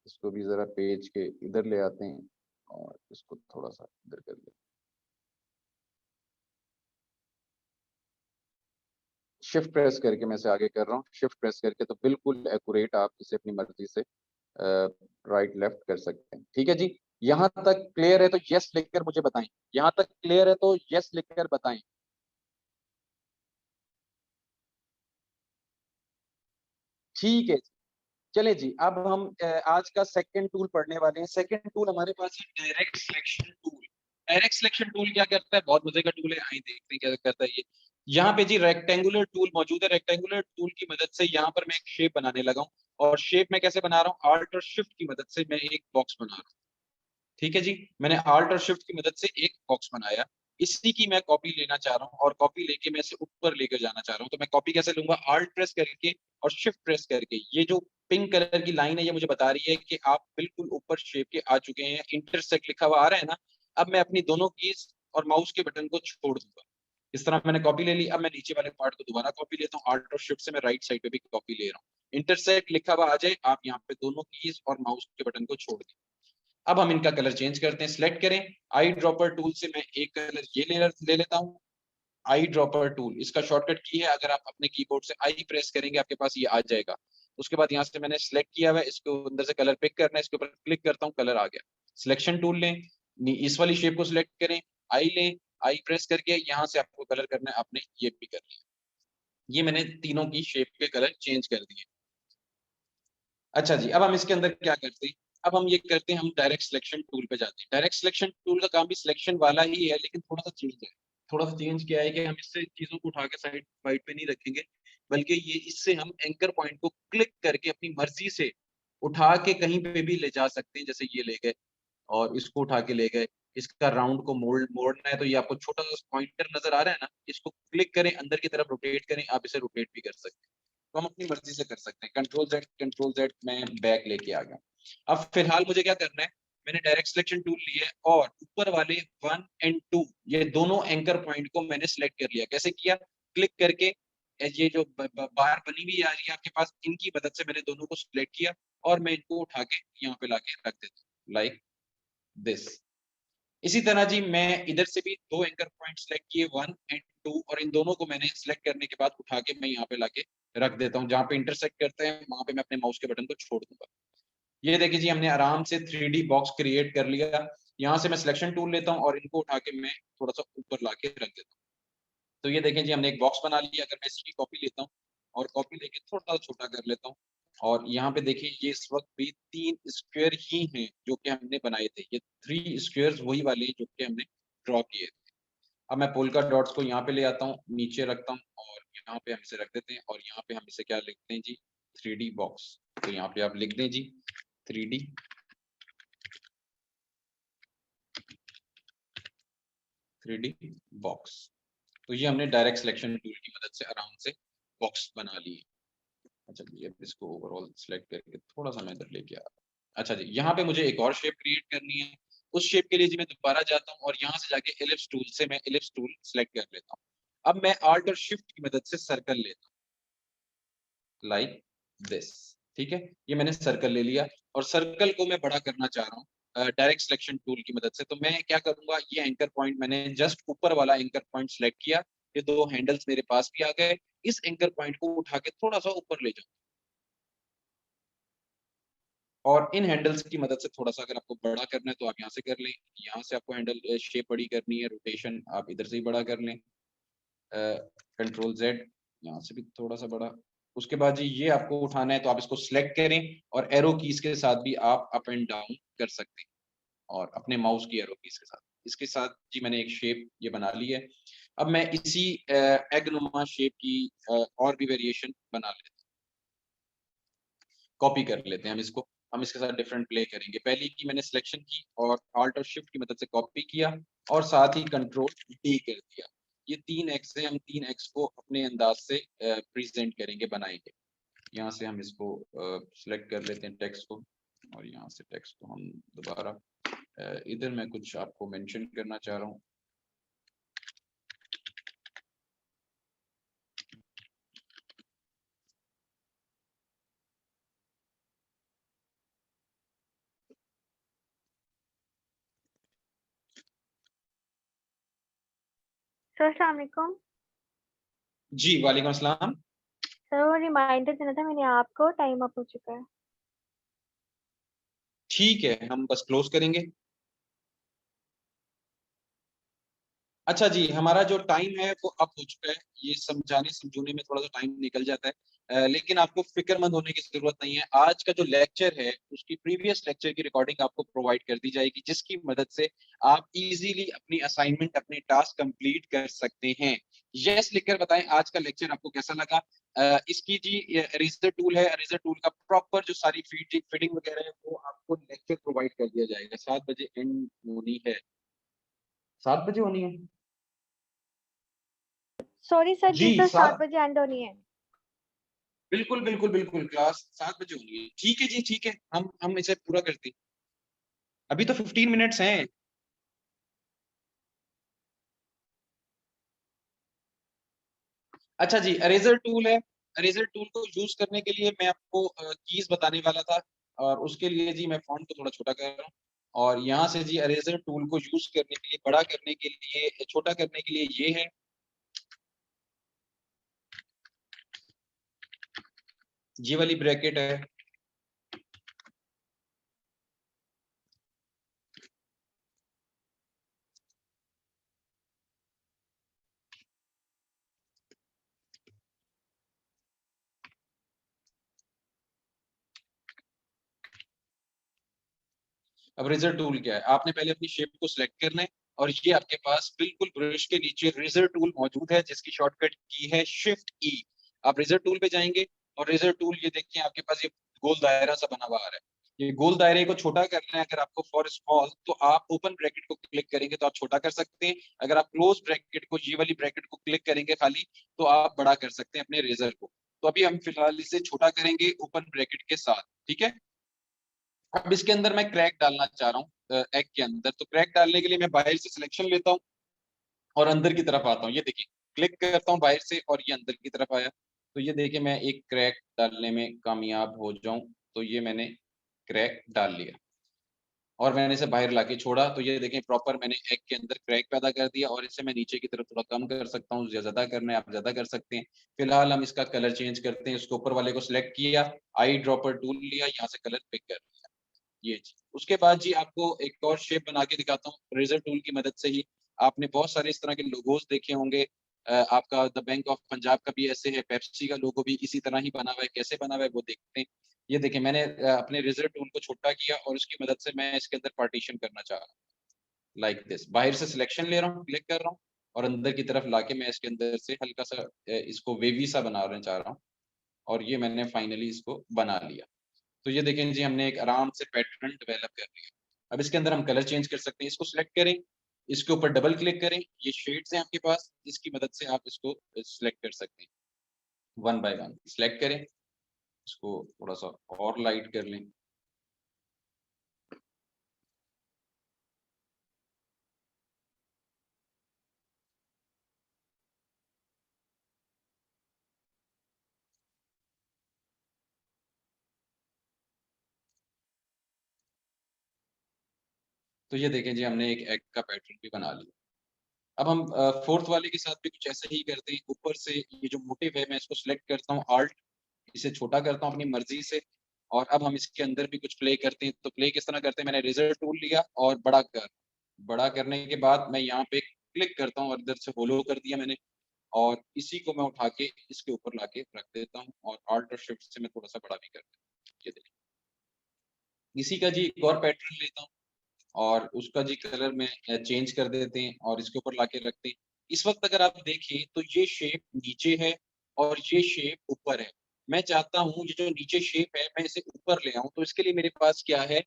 इसको भी जरा पेज के इधर ले आते हैं, और इसको थोड़ा सा इधर कर लेते हैं। शिफ्ट प्रेस करके मैं इसे आगे कर रहा हूँ, शिफ्ट प्रेस करके, तो बिल्कुल एक्यूरेट आप इसे अपनी मर्जी से राइट लेफ्ट कर सकते हैं। ठीक है जी, यहाँ तक क्लियर है तो यस लिखकर मुझे बताएं। यहाँ तक क्लियर है तो यस लिखकर बताएं। ठीक है, चले जी, अब हम आज का सेकंड टूल पढ़ने वाले हैं। सेकंड टूल हमारे पास है direct selection tool. Direct selection tool क्या करता है, बहुत मजे का टूल है, आइए देखते हैं क्या करता है ये। यहाँ पे जी रेक्टेंगुलर टूल मौजूद है। रेक्टेंगुलर टूल की मदद से यहाँ पर मैं एक शेप बनाने लगा हूँ, और शेप मैं कैसे बना रहा हूँ, आल्ट और शिफ्ट की मदद से मैं एक बॉक्स बना रहा हूँ। ठीक है जी, मैंने आल्ट और शिफ्ट की मदद से एक बॉक्स बनाया। इसी की मैं कॉपी लेना चाह रहा हूँ, और कॉपी लेके मैं इसे ऊपर लेकर जाना चाह रहा हूँ। तो मैं कॉपी कैसे लूंगा, आल्ट प्रेस करके और शिफ्ट प्रेस करके। ये जो पिंक कलर की लाइन है, ये मुझे बता रही है कि आप बिल्कुल ऊपर शेप के आ चुके हैं। इंटरसेक्ट लिखा हुआ आ रहा है ना, अब मैं अपनी दोनों कीज और माउस के बटन को छोड़ दूंगा। इस तरह मैंने कॉपी ले ली। अब मैं नीचे वाले पार्ट को दोबारा कॉपी लेता हूँ, Alt और Shift से मैं राइट साइड पे भी कॉपी ले रहा हूँ। इंटरसेक्ट लिखा हुआ आ जाए, आप यहाँ पे दोनों कीज और माउस के बटन को छोड़ दें। अब हम इनका कलर चेंज करते हैं। सिलेक्ट करें, आई ड्रॉपर टूल से मैं एक कलर ये ले लेता हूँ। आई ड्रॉपर टूल इसका शॉर्टकट की है, अगर आप अपने कीबोर्ड से आई प्रेस करेंगे आपके पास ये आ जाएगा। उसके बाद यहाँ से मैंने सिलेक्ट किया हुआ है, इसको अंदर से कलर पिक करना है, इसके ऊपर क्लिक करता हूँ, कलर आ गया। सिलेक्शन टूल लें, इस वाली शेप को सिलेक्ट करें, आई लें, आई प्रेस करके यहाँ से आपको कलर करना है, आपने ये भी कर लिया। ये मैंने तीनों की शेप के कलर चेंज कर दिए। अच्छा जी, अब हम इसके अंदर क्या करते हैं, अब हम ये करते हैं, हम डायरेक्ट सिलेक्शन टूल पे जाते हैं। डायरेक्ट सिलेक्शन टूल का काम भी सिलेक्शन वाला ही है, लेकिन थोड़ा सा चेंज है। थोड़ा सा चेंज क्या है कि हम इससे चीजों को उठा के साइड साइड पे नहीं रखेंगे, बल्कि ये इससे हम एंकर पॉइंट को क्लिक करके अपनी मर्जी से उठा के कहीं पे भी ले जा सकते हैं। जैसे ये ले गए और इसको उठा के ले गए, इसका राउंड को मोड़ना है तो ये आपको छोटा सा पॉइंटर नजर आ रहा है ना, इसको क्लिक करें, अंदर की तरफ रोटेट करें, आप इसे रोटेट भी कर सकते हैं। तो हम अपनी मर्जी से कर सकते हैं। कंट्रोल जेड मैं बैक लेके आ गया। अब फिलहाल मुझे क्या करना है, मैंने डायरेक्ट सिलेक्शन टूल लिया है और ऊपर वाले 1 और 2 ये दोनों एंकर पॉइंट को मैंने सिलेक्ट कर लिया। कैसे किया, क्लिक करके ये जो बार बनी हुई आ रही है आपके पास, इनकी मदद से मैंने दोनों को सिलेक्ट किया और मैं इनको उठा के यहाँ पे लाके रख देता हूँ, लाइक दिस। इसी तरह जी मैं इधर से भी दो एंकर पॉइंट सिलेक्ट किए 1 और 2, और इन दोनों को मैंने सिलेक्ट करने के बाद उठा के मैं यहाँ पे लाके रख देता हूँ। जहाँ पे इंटरसेक्ट करते हैं वहां पे मैं अपने माउस के बटन को छोड़ दूंगा। ये देखिए जी, हमने आराम से 3D बॉक्स क्रिएट कर लिया। यहाँ से मैं सिलेक्शन टूल लेता हूँ और इनको उठा के मैं थोड़ा सा ऊपर लाके रख देता हूँ। तो ये देखें जी, हमने एक बॉक्स बना लिया। अगर मैं इसकी कॉपी लेता हूँ और कॉपी लेके थोड़ा सा छोटा कर लेता हूँ, और यहाँ पे देखिए ये इस वक्त भी 3 स्क्वायर ही हैं जो कि हमने बनाए थे। ये 3 स्क्वायर्स वही वाले जो कि हमने ड्रॉ किए थे। अब मैं पोल्का डॉट्स को यहाँ पे ले आता हूँ, नीचे रखता हूँ और यहाँ पे हम इसे रख देते हैं, और यहाँ पे हम इसे क्या लिखते हैं जी, 3D बॉक्स। तो यहाँ पे आप लिख दें जी 3D बॉक्स। तो ये हमने डायरेक्ट सिलेक्शन टूल की मदद से आराम से बॉक्स बना ली। अच्छा जी, अब इसको ओवरऑल सिलेक्ट करके थोड़ा सा मैं इधर लेके आ रहा हूँ। अच्छा जी, यहाँ पे मुझे एक और शेप क्रिएट करनी है। उस शेप के लिए जी मैं दोबारा जाता हूँ और यहाँ से जाके एलिप्स टूल से मैं एलिप्स टूल सिलेक्ट कर लेता हूँ। अब मैं Alt और Shift की मदद से सर्कल लेता हूँ, लाइक दिस। ठीक है, ये मैंने सर्कल ले लिया और सर्कल को मैं बड़ा करना चाह रहा हूँ डायरेक्ट सिलेक्शन टूल की मदद से। तो मैं क्या करूंगा, ये एंकर पॉइंट मैंने जस्ट ऊपर वाला एंकर पॉइंट सिलेक्ट किया, ये दो हैंडल्स मेरे पास भी आ गए। इस एंकर पॉइंट को उठा के थोड़ा सा ऊपर ले जाऊं, और इन हैंडल्स की मदद से थोड़ा सा अगर आपको बड़ा करना है तो आप यहाँ से कर लें। यहाँ से आपको हैंडल शेप बड़ी करनी है, रोटेशन आप इधर से ही बड़ा कर लें, कंट्रोल जेड, यहाँ से भी थोड़ा सा बड़ा। उसके बाद जी ये आपको उठाना है तो आप इसको सिलेक्ट करें और एरो कीज के साथ भी आप अप एंड डाउन कर सकते हैं, और अपने माउस की एरो कीज के साथ। इसके साथ जी मैंने एक शेप ये बना ली है। अब मैं इसी एगनुमा शेप की और भी वेरिएशन बना लेते हैं, कॉपी कर लेते हैं हम इसको। हम इसके साथ डिफरेंट प्ले करेंगे। पहली की मैंने सिलेक्शन की और Alt और Shift की मदद से कॉपी किया और साथ ही कंट्रोल D कर दिया। ये 3 एक्स है, हम 3 एक्स को अपने अंदाज से प्रेजेंट करेंगे, बनाएंगे। यहाँ से हम इसको सिलेक्ट कर लेते हैं टेक्स्ट को, और यहाँ से टेक्स्ट को हम दोबारा इधर मैं कुछ आपको मेंशन करना चाह रहा हूँ। सर अस्सलाम वालेकुम। जी वालेकुम अस्सलाम। सर वो रिमाइंडर देना था मैंने आपको, टाइम अप हो चुका है। ठीक है, हम बस क्लोज करेंगे। अच्छा जी, हमारा जो टाइम है वो अब हो चुका है। ये समझाने समझूने में थोड़ा सा टाइम निकल जाता है, लेकिन आपको फिक्रमंद होने की जरूरत नहीं है। आज का जो लेक्चर है उसकी प्रीवियस लेक्चर की रिकॉर्डिंग आपको प्रोवाइड कर दी जाएगी, जिसकी मदद से आप इजीली अपनी असाइनमेंट, अपने टास्क कंप्लीट कर सकते हैं। यस लिखकर बताएं आज का लेक्चर आपको कैसा लगा। इसकी जी एरेजर टूल है, एरेजर टूल का प्रॉपर जो सारी फिटिंग वगैरह है वो आपको लेक्चर प्रोवाइड कर दिया जाएगा। 7 बजे एंड होनी है, 7 बजे होनी है सॉरी सर जी। जी, सर 7 7, बजे एंड होनी है। बिल्कुल बिल्कुल बिल्कुल, क्लास 7 बजे होनी है। ठीक है जी, ठीक है, हम इसे पूरा करते हैं। अभी तो 15 मिनट्स हैं। अच्छा जी, अरेजर टूल है। अरेजर टूल को यूज करने के लिए मैं आपको कीज बताने वाला था, और उसके लिए जी मैं फॉन्ट को थोड़ा छोटा कर रहा हूँ। और यहाँ से जी अरेजर टूल को यूज करने के लिए, बड़ा करने के लिए, छोटा करने के लिए ये है, ये वाली ब्रैकेट है। अब रेजर टूल क्या है, आपने पहले अपनी शेप को सिलेक्ट करना है, और ये आपके पास बिल्कुल ब्रश के नीचे रेजर टूल मौजूद है, जिसकी शॉर्टकट की है शिफ्ट ई। आप रेजर टूल पे जाएंगे, और रेजर टूल ये देखिए आपके पास ये गोल दायरा सा बना हुआ आ रहा है। ये गोल दायरे को छोटा करना है अगर आपको फॉर स्मॉल, तो आप ओपन ब्रैकेट को क्लिक करेंगे तो आप छोटा कर सकते हैं। अगर आप क्लोज ब्रैकेट को, ये वाली ब्रैकेट को क्लिक करेंगे खाली, तो आप बड़ा कर सकते हैं अपने रेजर को। तो अभी हम फिलहाल इसे छोटा करेंगे ओपन ब्रैकेट के साथ, ठीक है। अब इसके अंदर मैं क्रैक डालना चाह रहा हूँ एग के अंदर, तो क्रैक डालने के लिए मैं बाहर से सिलेक्शन लेता हूँ और अंदर की तरफ आता हूँ। ये देखिए, क्लिक करता हूँ बाहर से और ये अंदर की तरफ आया। तो ये देखिए मैं एक क्रैक डालने में कामयाब हो जाऊं, तो ये मैंने क्रैक डाल लिया और मैंने इसे बाहर लाके छोड़ा। तो ये देखें प्रॉपर मैंने एग के अंदर क्रैक पैदा कर दिया, और इसे मैं नीचे की तरफ थोड़ा कम कर सकता हूँ, ज्यादा करना है आप ज्यादा कर सकते हैं। फिलहाल हम इसका कलर चेंज करते हैं। उसके ऊपर वाले को सिलेक्ट किया, आई ड्रॉपर टूल लिया, यहाँ से कलर पिक कर लिया, ये जी। उसके बाद जी आपको एक और शेप बना के दिखाता हूँ रेजर टूल की मदद से ही। आपने बहुत सारे इस तरह के लोगोस देखे होंगे। आपका द बैंक ऑफ पंजाब का भी ऐसे है, पेप्सी का लोगो भी इसी तरह ही बना हुआ है। कैसे बना हुआ है वो देखते हैं। ये देखिए मैंने अपने रेजर टूल को छोटा किया और उसकी मदद से मैं इसके अंदर पार्टीशन करना चाह रहा हूँ, लाइक दिस। बाहर से सिलेक्शन ले रहा हूँ, क्लिक कर रहा हूँ, और अंदर की तरफ लाके मैं इसके अंदर से हल्का सा इसको वेवी सा बनाना चाह रहा हूँ, और ये मैंने फाइनली इसको बना लिया। तो ये देखें जी, हमने एक आराम से पैटर्न डेवलप कर लिया। अब इसके अंदर हम कलर चेंज कर सकते हैं। इसको सिलेक्ट करें, इसके ऊपर डबल क्लिक करें, ये शेड्स हैं आपके पास, इसकी मदद से आप इसको सिलेक्ट कर सकते हैं। वन बाय वन सिलेक्ट करें, इसको थोड़ा सा और लाइट कर लें। तो ये देखें जी, हमने एक एग का पैटर्न भी बना लिया। अब हम फोर्थ वाले के साथ भी कुछ ऐसा ही करते हैं। ऊपर से ये जो मोटिव है, मैं इसको सिलेक्ट करता हूँ, आल्ट, इसे छोटा करता हूँ अपनी मर्जी से, और अब हम इसके अंदर भी कुछ प्ले करते हैं। तो प्ले किस तरह करते हैं, मैंने रेजर टूल लिया और बड़ा करने के बाद मैं यहाँ पे क्लिक करता हूँ और इधर से होलो कर दिया मैंने, और इसी को मैं उठा के इसके ऊपर लाके रख देता हूँ, और आल्ट और शिफ्ट से मैं थोड़ा सा बड़ा भी कर देता हूँ। ये देखिए, इसी का जी एक और पैटर्न लेता हूँ, और उसका जी कलर में चेंज कर देते हैं और इसके ऊपर लाके रखते हैं। इस वक्त अगर आप देखें तो ये शेप नीचे है और ये शेप ऊपर है। मैं चाहता हूँ ये जो नीचे शेप है मैं इसे ऊपर ले आऊं, तो इसके लिए मेरे पास क्या है,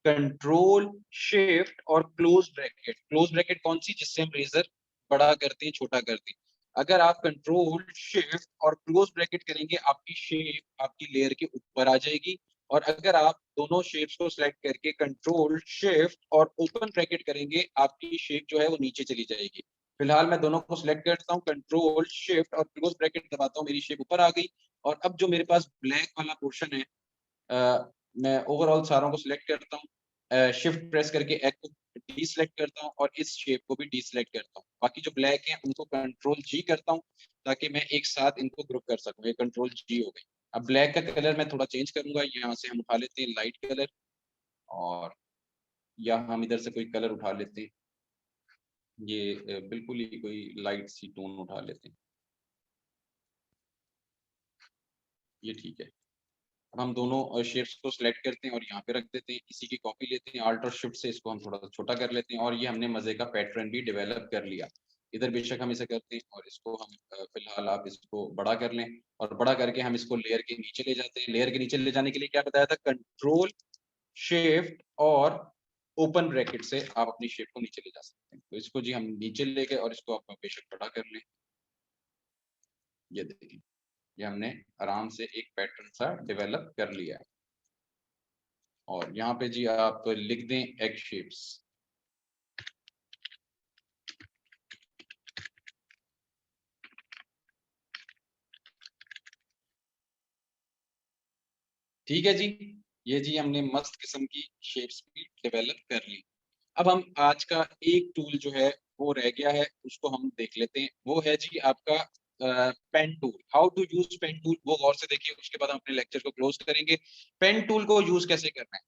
कंट्रोल शिफ्ट और क्लोज ब्रैकेट। क्लोज ब्रैकेट कौन सी, जिससे हम रेजर बड़ा करते हैं, छोटा करते हैं। अगर आप कंट्रोल शिफ्ट और क्लोज ब्रैकेट करेंगे, आपकी शेप आपकी लेयर के ऊपर आ जाएगी। और अगर आप दोनों शेप्स को सिलेक्ट करके कंट्रोल शिफ्ट और ओपन ब्रैकेट करेंगे, आपकी शेप जो है वो नीचे चली जाएगी। फिलहाल मैं दोनों को सिलेक्ट करता हूँ, कंट्रोल शिफ्ट और क्लोज ब्रैकेट दबाता हूँ, मेरी शेप ऊपर आ गई। और अब जो मेरे पास ब्लैक वाला पोर्शन है, मैं ओवरऑल सारों को सिलेक्ट करता हूँ, शिफ्ट प्रेस करके एक को डी सिलेक्ट करता हूँ और इस शेप को भी डी सिलेक्ट करता हूँ। बाकी जो ब्लैक है उनको कंट्रोल जी करता हूँ, ताकि मैं एक साथ इनको ग्रुप कर सकूँ। ये कंट्रोल जी हो गई। अब ब्लैक का कलर मैं थोड़ा चेंज करूंगा, यहाँ से हम उठा लेते हैं लाइट कलर, और या हम इधर से कोई कलर उठा लेते हैं, ये बिल्कुल ही कोई लाइट सी टोन उठा लेते हैं, ये ठीक है। अब हम दोनों शेप्स को सिलेक्ट करते हैं और यहाँ पे रख देते हैं, इसी की कॉपी लेते हैं, आल्ट और शिफ्ट से इसको हम थोड़ा सा छोटा कर लेते हैं, और ये हमने मजे का पैटर्न भी डेवलप कर लिया। इधर बेशक हम इसे करते हैं, और इसको हम फिलहाल आप इसको बड़ा कर लें, और बड़ा करके हम इसको लेयर के नीचे ले जाते हैं। लेयर के नीचे ले जाने के लिए क्या बताया था, कंट्रोल शिफ्ट और ओपन ब्रैकेट से आप अपनी शेप को नीचे ले जा सकते हैं। तो इसको जी हम नीचे ले गए और इसको आप बेशक बड़ा कर लें। ये देखिए, ये हमने आराम से एक पैटर्न सा डेवलप कर लिया है। और यहाँ पे जी आप लिख दें एग शेप्स। ठीक है जी, ये जी हमने मस्त किस्म की शेप्स भी डेवलप कर ली। अब हम आज का एक टूल जो है वो रह गया है, उसको हम देख लेते हैं। वो है जी आपका pen tool. How to use pen tool, वो गौर से देखिए, उसके बाद हम अपने लेक्चर को क्लोज करेंगे। पेन टूल को यूज कैसे करना है,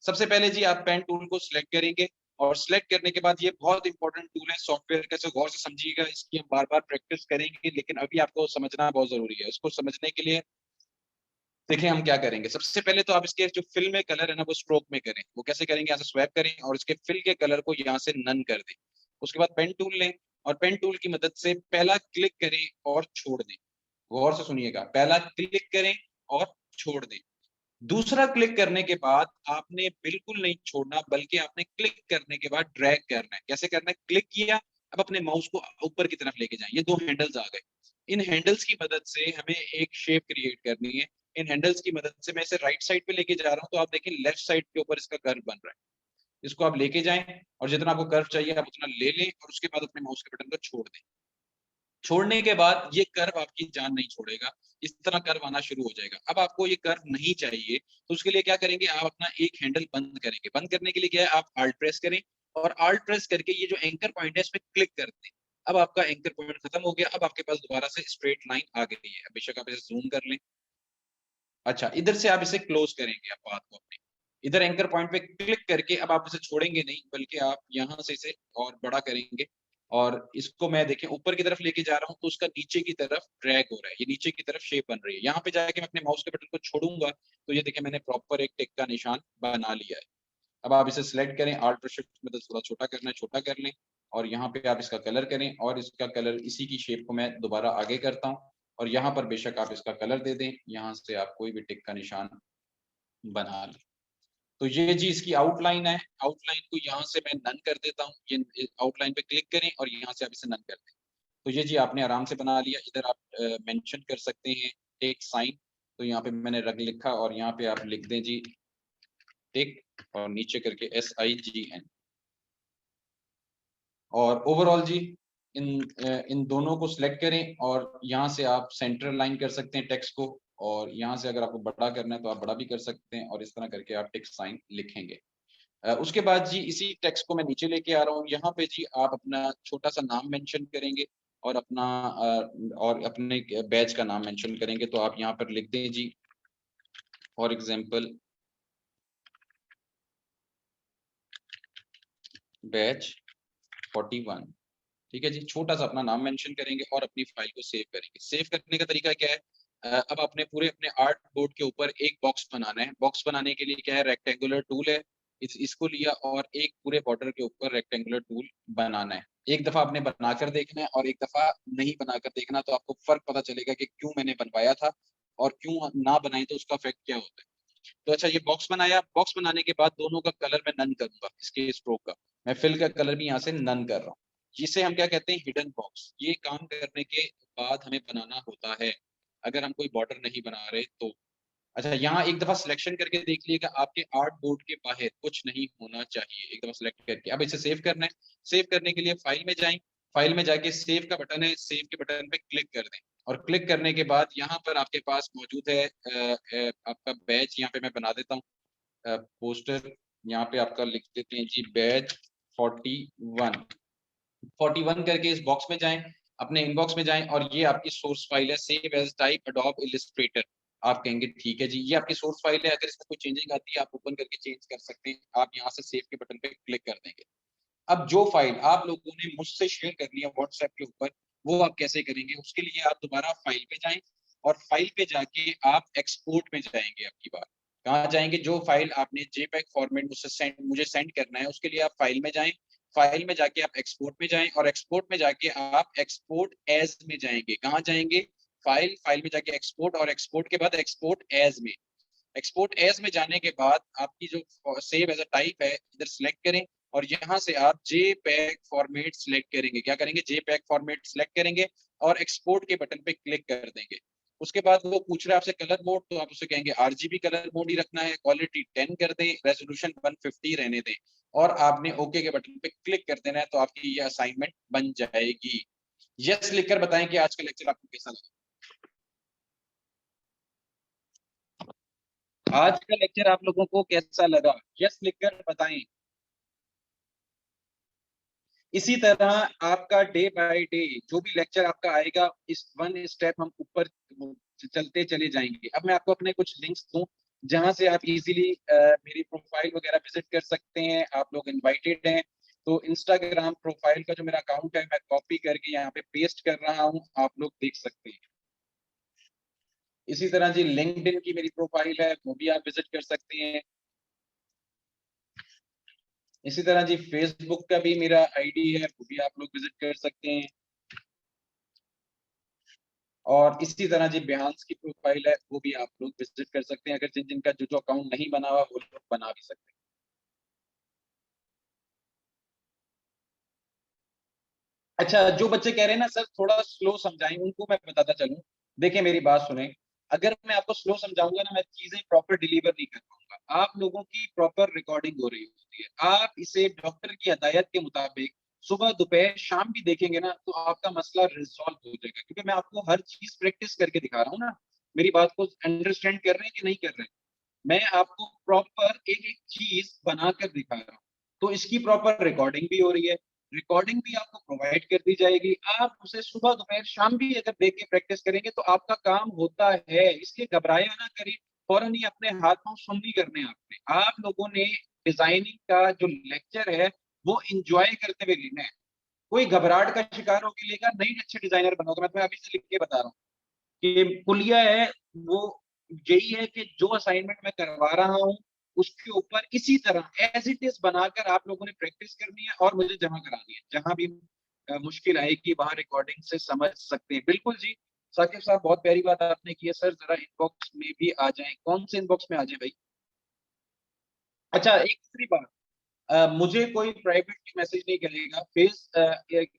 सबसे पहले जी आप पेन टूल को सिलेक्ट करेंगे, और सिलेक्ट करने के बाद ये बहुत इंपॉर्टेंट टूल है सॉफ्टवेयर, कैसे गौर से समझिएगा, इसकी हम बार बार प्रैक्टिस करेंगे, लेकिन अभी आपको समझना बहुत जरूरी है। इसको समझने के लिए देखिए हम क्या करेंगे। सबसे पहले तो आप इसके जो फिल में कलर है ना वो स्ट्रोक में करें। वो कैसे करेंगे, यहाँ से स्वैप करें और इसके फिल के कलर को यहाँ से नन कर दें। उसके बाद पेन टूल लें और पेन टूल की मदद से पहला क्लिक करें और छोड़ दें। गौर से सुनिएगा, पहला क्लिक करें और छोड़ दें। दूसरा क्लिक करने के बाद आपने बिल्कुल नहीं छोड़ना, बल्कि आपने क्लिक करने के बाद ड्रैग करना है। कैसे करना है, क्लिक किया, अब अपने माउस को ऊपर की तरफ लेके जाएं। ये दो हैंडल्स आ गए। इन हैंडल्स की मदद से हमें एक शेप क्रिएट करनी है। इन हैंडल्स की मदद से मैं इसे राइट साइड पे लेके जा रहा हूँ, तो आप देखें लेफ्ट साइड के ऊपर इसका कर्व बन रहा है। इसको आप लेके जाएं और जितना आपको कर्व चाहिए आप उतना ले लें, और उसके बाद अपने माउस के बटन को छोड़ दें। छोड़ने के बाद ये कर्व आपकी जान नहीं छोड़ेगा, इस तरह कर्व आना शुरू हो जाएगा। अब आपको ये कर्व नहीं चाहिए, तो उसके लिए क्या करेंगे, आप अपना एक हैंडल बंद करेंगे। बंद करने के लिए क्या है, आप आल्ट प्रेस करें, और आल्ट प्रेस करके ये जो एंकर पॉइंट है इस पे क्लिक कर दें। अब आपका एंकर पॉइंट खत्म हो गया। अब आपके पास दोबारा से स्ट्रेट लाइन आ गई है। बेशक आप इसे जूम कर लें। अच्छा, इधर से आप इसे क्लोज करेंगे, आप बात को अपनी इधर एंकर पॉइंट पे क्लिक करके अब आप इसे छोड़ेंगे नहीं, बल्कि आप यहाँ से इसे और बड़ा करेंगे, और इसको मैं देखें ऊपर की तरफ लेके जा रहा हूँ, तो उसका नीचे की तरफ ड्रैग हो रहा है, ये नीचे की तरफ शेप बन रही है। यहाँ पे जाके मैं अपने माउस के बटन को छोड़ूंगा, तो ये देखें मैंने प्रॉपर एक टिक का निशान बना लिया है। अब आप इसे सिलेक्ट करें, आल्ट प्रेस शिफ्ट की मदद से थोड़ा छोटा करना है, छोटा कर लें, और यहाँ पे आप इसका कलर करें, और इसका कलर इसी की शेप को मैं दोबारा आगे करता हूँ, और यहाँ पर बेशक आप इसका कलर दे दें। यहाँ से आप कोई भी टिक का निशान बना लें। तो ये जी इसकी आउटलाइन है। आउटलाइन को यहाँ से मैं नन कर देता हूँ। ये आउटलाइन पे क्लिक करें और यहाँ से आप इसे नन कर दें। तो ये जी आपने आराम से बना लिया। इधर आप मेंशन कर सकते हैं टेक साइन। तो यहाँ पे मैंने रग लिखा, और यहाँ पे आप लिख दें जी टेक, और नीचे करके SIGN। और ओवरऑल जी इन दोनों को सिलेक्ट करें, और यहाँ से आप सेंटर लाइन कर सकते हैं टेक्स्ट को, और यहाँ से अगर आपको बड़ा करना है तो आप बड़ा भी कर सकते हैं, और इस तरह करके आप टेक्स्ट साइन लिखेंगे। उसके बाद जी इसी टेक्स्ट को मैं नीचे लेके आ रहा हूँ। यहाँ पे जी आप अपना छोटा सा नाम मेंशन करेंगे, और अपना और अपने बैच का नाम मेंशन करेंगे। तो आप यहाँ पर लिख दें जी फॉर एग्जांपल बैच 41। ठीक है जी, छोटा सा अपना नाम मेंशन करेंगे और अपनी फाइल को सेव करेंगे। सेव करने का तरीका क्या है, अब आपने पूरे अपने आर्ट बोर्ड के ऊपर एक बॉक्स बनाना है। बॉक्स बनाने के लिए क्या है, रेक्टेंगुलर टूल है, इसको लिया और एक पूरे बॉर्डर के ऊपर रेक्टेंगुलर टूल बनाना है। एक दफा आपने बनाकर देखना है और एक दफा नहीं बनाकर देखना, तो आपको फर्क पता चलेगा कि क्यों मैंने बनवाया था और क्यों ना बनाए तो उसका इफेक्ट क्या होता है। तो अच्छा, ये बॉक्स बनाया। बॉक्स बनाने के बाद दोनों का कलर मैं नन करूंगा, इसके स्ट्रोक का मैं फिल का कलर भी यहाँ से नन कर रहा हूँ। जिसे हम क्या कहते हैं, हिडन बॉक्स। ये काम करने के बाद हमें बनाना होता है अगर हम कोई बॉर्डर नहीं बना रहे तो। अच्छा, यहाँ एक दफा सिलेक्शन करके देख लीजिएगा, आपके आर्ट बोर्ड के बाहर कुछ नहीं होना चाहिए। एक दफा सिलेक्ट करके अब इसे सेव करना है। सेव करने के लिए फाइल में जाएं। फाइल में जाके सेव का बटन है, सेव के बटन पे क्लिक कर दें, और क्लिक करने के बाद यहाँ पर आपके पास मौजूद है आपका बैच। यहाँ पे मैं बना देता हूँ पोस्टर। यहाँ पे आपका लिख देते हैं जी बैच 41 करके इस बॉक्स में जाएं, अपने इनबॉक्स में जाएं, और ये आपकी सोर्स फाइल है, save as type Adobe Illustrator. आप कहेंगे ठीक है जी, ये आपकी सोर्स फाइल है। अगर इसमें कोई चेंजिंग आती है आप ओपन करके चेंज कर सकते हैं। आप यहाँ से सेव के बटन पे क्लिक कर देंगे। अब जो फाइल आप लोगों ने मुझसे शेयर करनी है व्हाट्सएप के ऊपर, वो आप कैसे करेंगे, उसके लिए आप दोबारा फाइल पे जाएं, और फाइल पे जाके आप एक्सपोर्ट में जाएंगे। आपकी बात कहाँ जाएंगे, जो फाइल आपने जेपैग फॉर्मेट मुझे सेंड करना है, उसके लिए आप फाइल में जाएं। फाइल में जाके आप एक्सपोर्ट में जाएं, और एक्सपोर्ट में जाके आप एक्सपोर्ट एज में जाएंगे। कहाँ जाएंगे, फाइल में जाके एक्सपोर्ट, और एक्सपोर्ट के बाद एक्सपोर्ट एज में। एक्सपोर्ट एज में जाने के बाद आपकी जो सेव एज अ टाइप है इधर सिलेक्ट करें, और यहाँ से आप JPEG फॉर्मेट सिलेक्ट करेंगे। क्या करेंगे, JPEG फॉर्मेट सिलेक्ट करेंगे और एक्सपोर्ट के बटन पे क्लिक कर देंगे। उसके बाद वो पूछ रहा है आपसे कलर मोड, तो आप उसे कहेंगे RGB कलर मोड ही रखना है। क्वालिटी 10 कर दें, रेजोल्यूशन 150 रहने दें, और आपने ओके के बटन पे क्लिक कर देना है। तो आपकी ये असाइनमेंट बन जाएगी। यस लिखकर बताएं कि आज का लेक्चर आपको कैसा लगा। आज का लेक्चर आप लोगों को कैसा लगा? यस लिखकर बताएं। इसी तरह आपका डे बाय डे जो भी लेक्चर आपका आएगा, इस वन स्टेप हम ऊपर चलते चले जाएंगे। अब मैं आपको अपने कुछ लिंक्स दूं जहां से आप इजीली मेरी प्रोफाइल वगैरह विजिट कर सकते हैं। आप लोग इनवाइटेड हैं। तो इंस्टाग्राम प्रोफाइल का जो मेरा अकाउंट है मैं कॉपी करके यहाँ पे पेस्ट कर रहा हूँ, आप लोग देख सकते हैं। इसी तरह जी लिंक्डइन की मेरी प्रोफाइल है, वो भी आप विजिट कर सकते हैं। इसी तरह जी फेसबुक का भी मेरा आईडी है, वो भी आप लोग विजिट कर सकते हैं। और इसी तरह जी बिहांस की प्रोफाइल है, वो भी आप लोग विजिट कर सकते हैं। अगर जिन जिनका जो अकाउंट नहीं बना हुआ वो लोग बना भी सकते हैं। अच्छा, जो बच्चे कह रहे हैं ना सर थोड़ा स्लो समझाएं, उनको मैं बताता चलूं। देखिए मेरी बात सुने, अगर मैं आपको स्लो समझाऊंगा ना, मैं चीजें प्रॉपर डिलीवर नहीं कर पाऊंगा। आप लोगों की प्रॉपर रिकॉर्डिंग हो रही होती है, आप इसे डॉक्टर की हदायत के मुताबिक सुबह दोपहर शाम भी देखेंगे ना, तो आपका मसला रिजॉल्व हो जाएगा। क्योंकि मैं आपको हर चीज प्रैक्टिस करके दिखा रहा हूँ ना। मेरी बात को अंडरस्टैंड कर रहे हैं कि नहीं कर रहे हैं? मैं आपको प्रॉपर एक एक चीज बनाकर दिखा रहा हूँ। तो इसकी प्रॉपर रिकॉर्डिंग भी हो रही है, रिकॉर्डिंग भी आपको प्रोवाइड कर दी जाएगी। आप उसे सुबह दोपहर शाम भी अगर देख के प्रैक्टिस करेंगे तो आपका काम होता है। इसलिए घबराया ना करिए, फौरन ही अपने हाथ पांव सुन नहीं करने आपने। आप लोगों ने डिजाइनिंग का जो लेक्चर है वो इंजॉय करते हुए लेना है। कोई घबराहट का शिकार होकर लेगा नहीं, अच्छे डिजाइनर बनोगे। मैं तुम्हें अभी से लिख के बता रहा हूँ कि कुलिया है वो यही है कि जो असाइनमेंट मैं करवा रहा हूँ उसके ऊपर इसी तरह एज इट इज बनाकर आप लोगों ने प्रैक्टिस करनी है और मुझे जमा करानी है। जहां भी मुश्किल आएगी वहां रिकॉर्डिंग से समझ सकते हैं। बिल्कुल जी साकिब साहब, बहुत प्यारी बात आपने की है। सर जरा इनबॉक्स में भी आ जाएं। कौन से इनबॉक्स में आ जाए भाई? अच्छा, एक दूसरी बात, मुझे कोई प्राइवेट मैसेज नहीं करेगा। फेस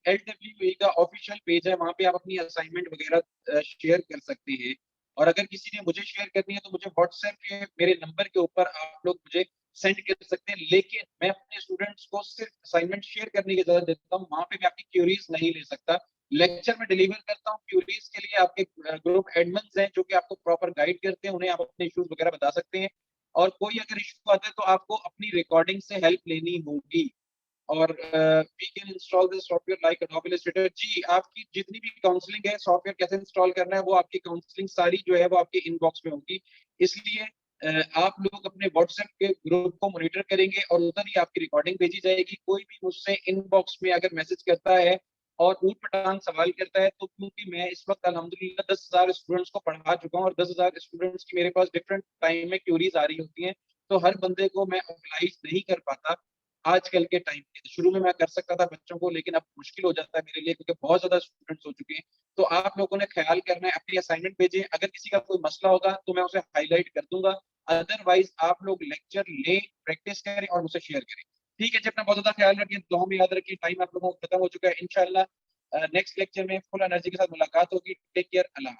LWE का ऑफिशियल पेज है, वहां पे आप अपनी असाइनमेंट वगैरह शेयर कर सकते हैं। और अगर किसी ने मुझे शेयर करनी है तो मुझे व्हाट्सएप के मेरे नंबर के ऊपर आप लोग मुझे सेंड कर सकते हैं। लेकिन मैं अपने स्टूडेंट्स को सिर्फ असाइनमेंट शेयर करने की इजाजत देता हूँ, वहां पे मैं आपकी क्यूरीज नहीं ले सकता। लेक्चर में डिलीवर करता हूँ, क्यूरीज के लिए आपके ग्रुप एडमिन्स हैं जो कि आपको प्रॉपर गाइड करते हैं, उन्हें आप अपने इश्यूज वगैरह बता सकते हैं। और कोई अगर इशू आता है तो आपको अपनी रिकॉर्डिंग से हेल्प लेनी होगी। और we can install this software like Adobe Illustrator. जी, आपकी जितनी भी काउंसलिंग है, सॉफ्टवेयर कैसे इंस्टॉल करना है, वो आपकी काउंसलिंग सारी जो है वो आपके इनबॉक्स में होगी। इसलिए आप लोग अपने व्हाट्सएप के ग्रुप को मॉनिटर करेंगे और उधर ही आपकी रिकॉर्डिंग भेजी जाएगी। कोई भी मुझसे इनबॉक्स में अगर मैसेज करता है और ऊट पटांग सवाल करता है, तो क्योंकि मैं इस वक्त अल्हम्दुलिल्लाह 10,000 स्टूडेंट्स को पढ़ा चुका हूँ और 10,000 स्टूडेंट्स की मेरे पास डिफरेंट टाइम में क्यूरीज आ रही होती हैं, तो हर बंदे को मैं ऑब्लाइज नहीं कर पाता। आजकल के टाइम पे शुरू में मैं कर सकता था बच्चों को, लेकिन अब मुश्किल हो जाता है मेरे लिए क्योंकि बहुत ज्यादा स्टूडेंट्स हो चुके हैं। तो आप लोगों ने ख्याल करना है, अपनी असाइनमेंट भेजें। अगर किसी का कोई मसला होगा तो मैं उसे हाईलाइट कर दूंगा। अदरवाइज आप लोग लेक्चर लें, प्रैक्टिस करें और मुझे शेयर करें। ठीक है जी, अपना बहुत ज्यादा ख्याल रखिए, दुआ में याद रखिए। टाइम आप लोगों को खत्म हो चुका है। इंशाल्लाह नेक्स्ट लेक्चर में फुल एनर्जी के साथ मुलाकात होगी। टेक केयर, अल्लाह।